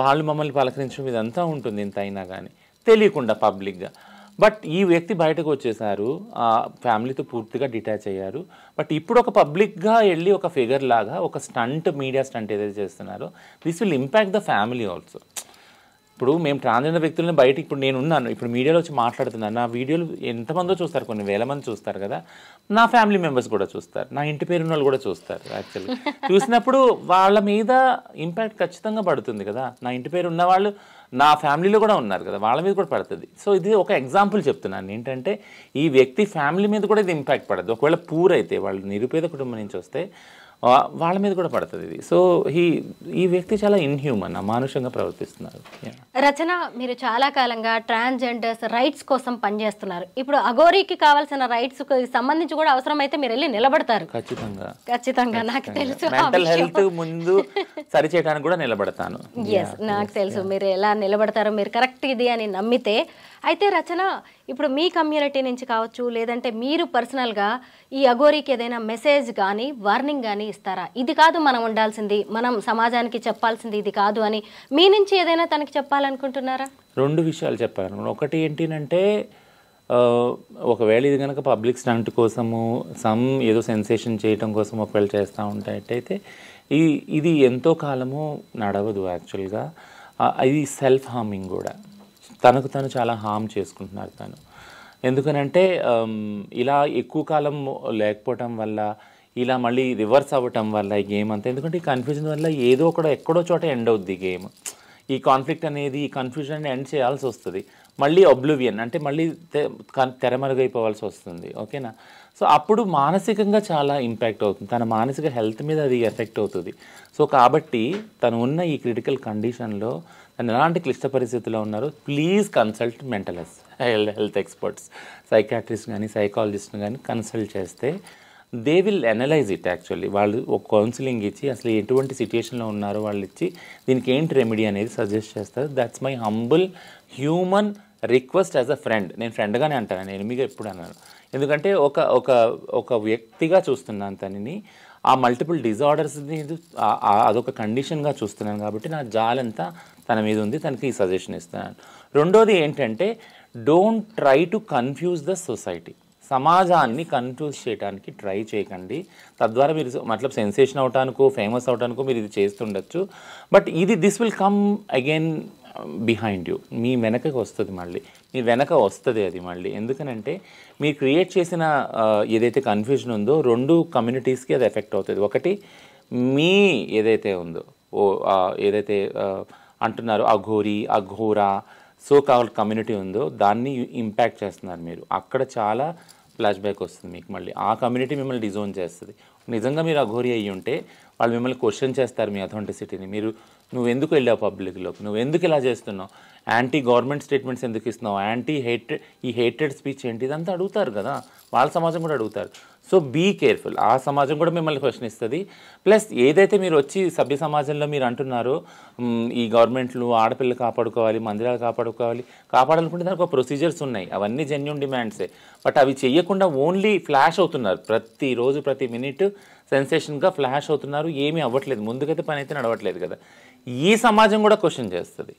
వాళ్ళు మమ్మల్ని పలకరించడం ఇదంతా ఉంటుంది. ఇంత అయినా కానీ తెలియకుండా పబ్లిక్గా. బట్ ఈ వ్యక్తి బయటకు వచ్చేసారు, ఆ ఫ్యామిలీతో పూర్తిగా డిటాచ్ అయ్యారు. బట్ ఇప్పుడు ఒక పబ్లిక్గా వెళ్ళి ఒక ఫిగర్ లాగా ఒక స్టంట్, మీడియా స్టంట్ ఏదైతే చేస్తున్నారో this will impact the family also. ఇప్పుడు మేము ట్రాన్స్జెండర్ వ్యక్తులను బయట, ఇప్పుడు నేను ఉన్నాను, ఇప్పుడు మీడియాలో వచ్చి మాట్లాడుతున్నాను, నా వీడియోలు ఎంతమందో చూస్తారు, కొన్ని వేల మంది చూస్తారు కదా, నా ఫ్యామిలీ మెంబర్స్ కూడా చూస్తారు, నా ఇంటి పేరు ఉన్న వాళ్ళు కూడా చూస్తారు. యాక్చువల్లీ చూసినప్పుడు వాళ్ళ మీద ఇంపాక్ట్ ఖచ్చితంగా పడుతుంది కదా. నా ఇంటి పేరు ఉన్న వాళ్ళు నా ఫ్యామిలీలో కూడా ఉన్నారు కదా, వాళ్ళ మీద కూడా పడుతుంది. సో ఇది ఒక ఎగ్జాంపుల్ చెప్తున్నాను ఏంటంటే ఈ వ్యక్తి ఫ్యామిలీ మీద కూడా ఇది ఇంపాక్ట్ పడదు. ఒకవేళ పూర్ అయితే, వాళ్ళు నిరుపేద కుటుంబం నుంచి వస్తే వాళ్ళ మీద కూడా పడుతుంది ఇది. సో ఈ వ్యక్తి చాలా ఇన్హ్యూమన్, అమానుషంగా ప్రవర్తిస్తున్నారు. రచన, మీరు చాలా కాలంగా ట్రాన్స్జెండర్స్ రైట్స్ కోసం పనిచేస్తున్నారు. ఇప్పుడు అఘోరీకి కావాల్సిన రైట్స్ సంబంధించి కూడా అవసరమైతే మీరు వెళ్ళి నిలబడతారు. ఖచ్చితంగా నాకు తెలుసు. మెంటల్ హెల్త్ ముందు సరి చేయడానికి కూడా నిలబడతాను. నాకు తెలుసు మీరు ఎలా నిలబడతారో, మీరు కరెక్ట్ ఇది అని నమ్మితే. అయితే రచన, ఇప్పుడు మీ కమ్యూనిటీ నుంచి కావచ్చు, లేదంటే మీరు పర్సనల్గా ఈ అఘోరీకి ఏదైనా మెసేజ్ కానీ వార్నింగ్ కానీ ఇస్తారా? ఇది కాదు మనం ఉండాల్సింది, మనం సమాజానికి చెప్పాల్సింది ఇది కాదు అని మీ నుంచి ఏదైనా తనకి చెప్పాలనుకుంటున్నారా? 2 విషయాలు చెప్పాను. ఒకటి ఏంటంటే, ఒకవేళ ఇది కనుక పబ్లిక్ స్టంట్ కోసము ఏదో సెన్సేషన్ చేయటం కోసం ఒకవేళ చేస్తూ ఉంటాయట్టయితే ఇది ఎంతో కాలము నడవదు. యాక్చువల్గా ఇది సెల్ఫ్ హార్మింగ్ కూడా, తనకు తను చాలా హార్మ్ చేసుకుంటున్నారు తను. ఎందుకనంటే ఇలా ఎక్కువ కాలం లేకపోవటం వల్ల, ఇలా మళ్ళీ రివర్స్ అవ్వటం వల్ల ఈ గేమ్ అంతా, ఎందుకంటే ఈ కన్ఫ్యూజన్ వల్ల ఎక్కడో చోట ఎండ్ అవుద్ది గేమ్. ఈ కాన్ఫ్లిక్ట్ అనేది, ఈ కన్ఫ్యూజన్ ఎండ్ చేయాల్సి వస్తుంది. మళ్ళీ ఒబ్లివియన్ అంటే మళ్ళీ తెరమరుగైపోవాల్సి వస్తుంది. ఓకేనా? సో అప్పుడు మానసికంగా చాలా ఇంపాక్ట్ అవుతుంది, తన మానసిక హెల్త్ మీద అది ఎఫెక్ట్ అవుతుంది. సో కాబట్టి తను ఉన్న ఈ క్రిటికల్ కండిషన్లో, తను ఎలాంటి క్లిష్ట పరిస్థితుల్లో ఉన్నారో, please consult mental health experts, psychiatrist కానీ సైకాలజిస్ట్ని కానీ కన్సల్ట్ చేస్తే they will analyse it. Actually వాళ్ళు ఒక కౌన్సిలింగ్ ఇచ్చి అసలు ఎటువంటి సిచ్యుయేషన్లో ఉన్నారో వాళ్ళు ఇచ్చి దీనికి ఏంటి రెమెడీ అనేది సజెస్ట్ చేస్తారు. That's my humble human request as a friend. నేను ఫ్రెండ్గానే అంటాను, నేను ఎనిమిగా ఎప్పుడు అన్నాను. ఎందుకంటే ఒక వ్యక్తిగా చూస్తున్నాను తనని, ఆ మల్టిపుల్ డిజార్డర్స్ని అదొక కండిషన్గా చూస్తున్నాను కాబట్టి నా జాలంతా తన మీద ఉంది, తనకి ఈ సజెషన్ ఇస్తున్నాను. రెండోది ఏంటంటే, don't try to confuse the society. సమాజాన్ని కన్ఫ్యూజ్ చేయడానికి ట్రై చేయకండి. తద్వారా మీరు సెన్సేషన్ అవటానికో ఫేమస్ అవటానికో మీరు ఇది చేస్తుండొచ్చు, but this will come again behind you. మీ వెనకకి వస్తుంది, మళ్ళీ మీ వెనక వస్తుంది అది మళ్ళీ. ఎందుకనంటే మీరు క్రియేట్ చేసిన ఏదైతే కన్ఫ్యూజన్ ఉందో 2 కమ్యూనిటీస్కి అది ఎఫెక్ట్ అవుతుంది. ఒకటి మీ ఏదైతే ఉందో, ఏదైతే అంటున్నారో Aghori, Aghora, so called community ఉందో దాన్ని ఇంపాక్ట్ చేస్తున్నారు మీరు. అక్కడ చాలా ఫ్లాష్ బ్యాక్ వస్తుంది మీకు. మళ్ళీ ఆ కమ్యూనిటీ మిమ్మల్ని డిజోన్ చేస్తుంది. నిజంగా మీరు అఘోరీ అయ్యి ఉంటే వాళ్ళు మిమ్మల్ని క్వశ్చన్ చేస్తారు, మీ అథెంటిసిటీని. నువ్వు ఎందుకు వెళ్ళావు పబ్లిక్లోకి, నువ్వు ఎందుకు ఇలా చేస్తున్నావు, యాంటీ గవర్నమెంట్ స్టేట్మెంట్స్ ఎందుకు ఇస్తున్నావు, ఈ హేటెడ్ స్పీచ్ ఏంటి, ఇదంతా అడుగుతారు కదా, వాళ్ళ సమాజం కూడా అడుగుతారు. So be careful. ఆ సమాజం కూడా మిమ్మల్ని క్వశ్చన్ ఇస్తుంది. ప్లస్ ఏదైతే మీరు వచ్చి సభ్య సమాజంలో మీరు అంటున్నారో ఈ గవర్నమెంట్లు ఆడపిల్లలు కాపాడుకోవాలి, మందిరాలు కాపాడాలనుకుంటే దానికి ఒక ప్రొసీజర్స్ ఉన్నాయి, అవన్నీ జెన్యూన్ డిమాండ్సే. బట్ అవి చెయ్యకుండా ఓన్లీ ఫ్లాష్ అవుతున్నారు, ప్రతిరోజు ప్రతి మినిట్ సెన్సేషన్గా ఫ్లాష్ అవుతున్నారు, ఏమీ అవ్వట్లేదు, ముందుకైతే పని అయితే నడవట్లేదు కదా. ఈ సమాజం కూడా క్వశ్చన్ చేస్తుంది.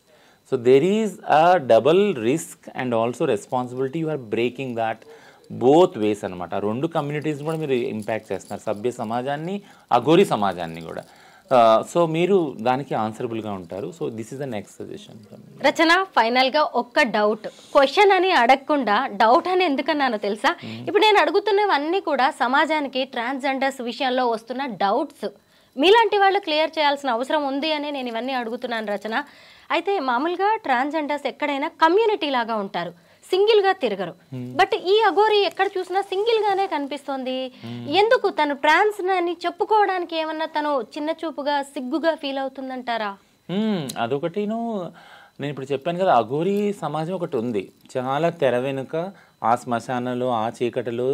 So there is a double risk and also responsibility. You are breaking that both ways అనమాట. 2 కమ్యూనిటీస్ కూడా మీరు ఇంపాక్ట్ చేస్తున్నారు, సభ్య సమాజాన్ని, అఘోరీ సమాజాన్ని కూడా. సో మీరు దానికి ఆన్సరబుల్గా ఉంటారు. So this is the next suggestion. Rachana, ఫైనల్గా ఒక్క డౌట్, క్వశ్చన్ అని అడగకుండా డౌట్ అని ఎందుకన్నానో తెలుసా? ఇప్పుడు నేను అడుగుతున్నవన్నీ కూడా సమాజానికి ట్రాన్స్జెండర్స్ విషయంలో వస్తున్న డౌట్స్. మీలాంటి వాళ్ళు క్లియర్ చేయాల్సిన అవసరం ఉంది అని నేను ఇవన్నీ అడుగుతున్నాను రచన. అయితే మామూలుగా ట్రాన్స్జెండర్స్ ఎక్కడైనా కమ్యూనిటీ లాగా ఉంటారు, సింగిల్ గా తిరగరు. బట్ ఈ అఘోరీ ఎక్కడ చూసినా సింగిల్ గానే కనిపిస్తోంది. ఎందుకు తను ట్రాన్స్ అని చెప్పుకోవడానికి ఏమన్నా తను చిన్న చూపుగా, సిగ్గుగా ఫీల్ అవుతుందంటారా? అదొకటిను. నేను ఇప్పుడు చెప్పాను కదా, అఘోరీ సమాజం ఒకటి ఉంది, చాలా తెర వెనుక ఆ శ్మశానంలో, ఆ చీకటిలో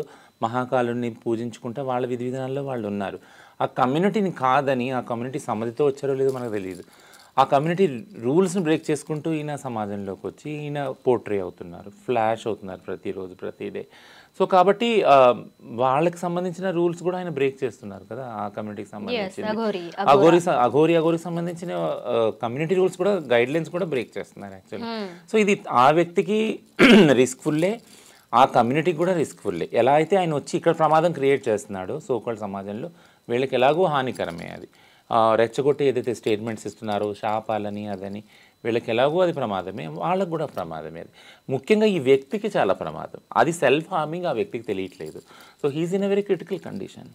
మహాకాలుని పూజించుకుంటే వాళ్ళ విధి విధానాల్లో వాళ్ళు ఉన్నారు. ఆ కమ్యూనిటీని కాదని, ఆ కమ్యూనిటీ సమ్మతితో వచ్చారో లేదో మనకు తెలియదు. ఆ కమ్యూనిటీ రూల్స్ని బ్రేక్ చేసుకుంటూ ఈయన సమాజంలోకి వచ్చి ఈయన పోర్ట్రే అవుతున్నారు, ఫ్లాష్ అవుతున్నారు ప్రతిరోజు ప్రతి డే. సో కాబట్టి వాళ్ళకి సంబంధించిన రూల్స్ కూడా ఆయన బ్రేక్ చేస్తున్నారు కదా, ఆ కమ్యూనిటీకి సంబంధించిన అఘోరికి సంబంధించిన కమ్యూనిటీ రూల్స్ కూడా, గైడ్ లైన్స్ కూడా బ్రేక్ చేస్తున్నారు యాక్చువల్లీ. సో ఇది ఆ వ్యక్తికి రిస్క్ఫుల్లే, ఆ కమ్యూనిటీకి కూడా రిస్క్ఫుల్లే. ఎలా అయితే ఆయన వచ్చి ఇక్కడ ప్రమాదం క్రియేట్ చేస్తున్నాడో సోకాల్డ్ సమాజంలో, వీళ్ళకి ఎలాగో హానికరమే అది. రెచ్చగొట్టి ఏదైతే స్టేట్మెంట్స్ ఇస్తున్నారో శాపాలని అదని, వీళ్ళకి ఎలాగో అది ప్రమాదమే, వాళ్ళకు కూడా ప్రమాదమే. అది ముఖ్యంగా ఈ వ్యక్తికి చాలా ప్రమాదం. అది సెల్ఫ్ హార్మింగ్ ఆ వ్యక్తికి తెలియట్లేదు. So he is in a very critical condition.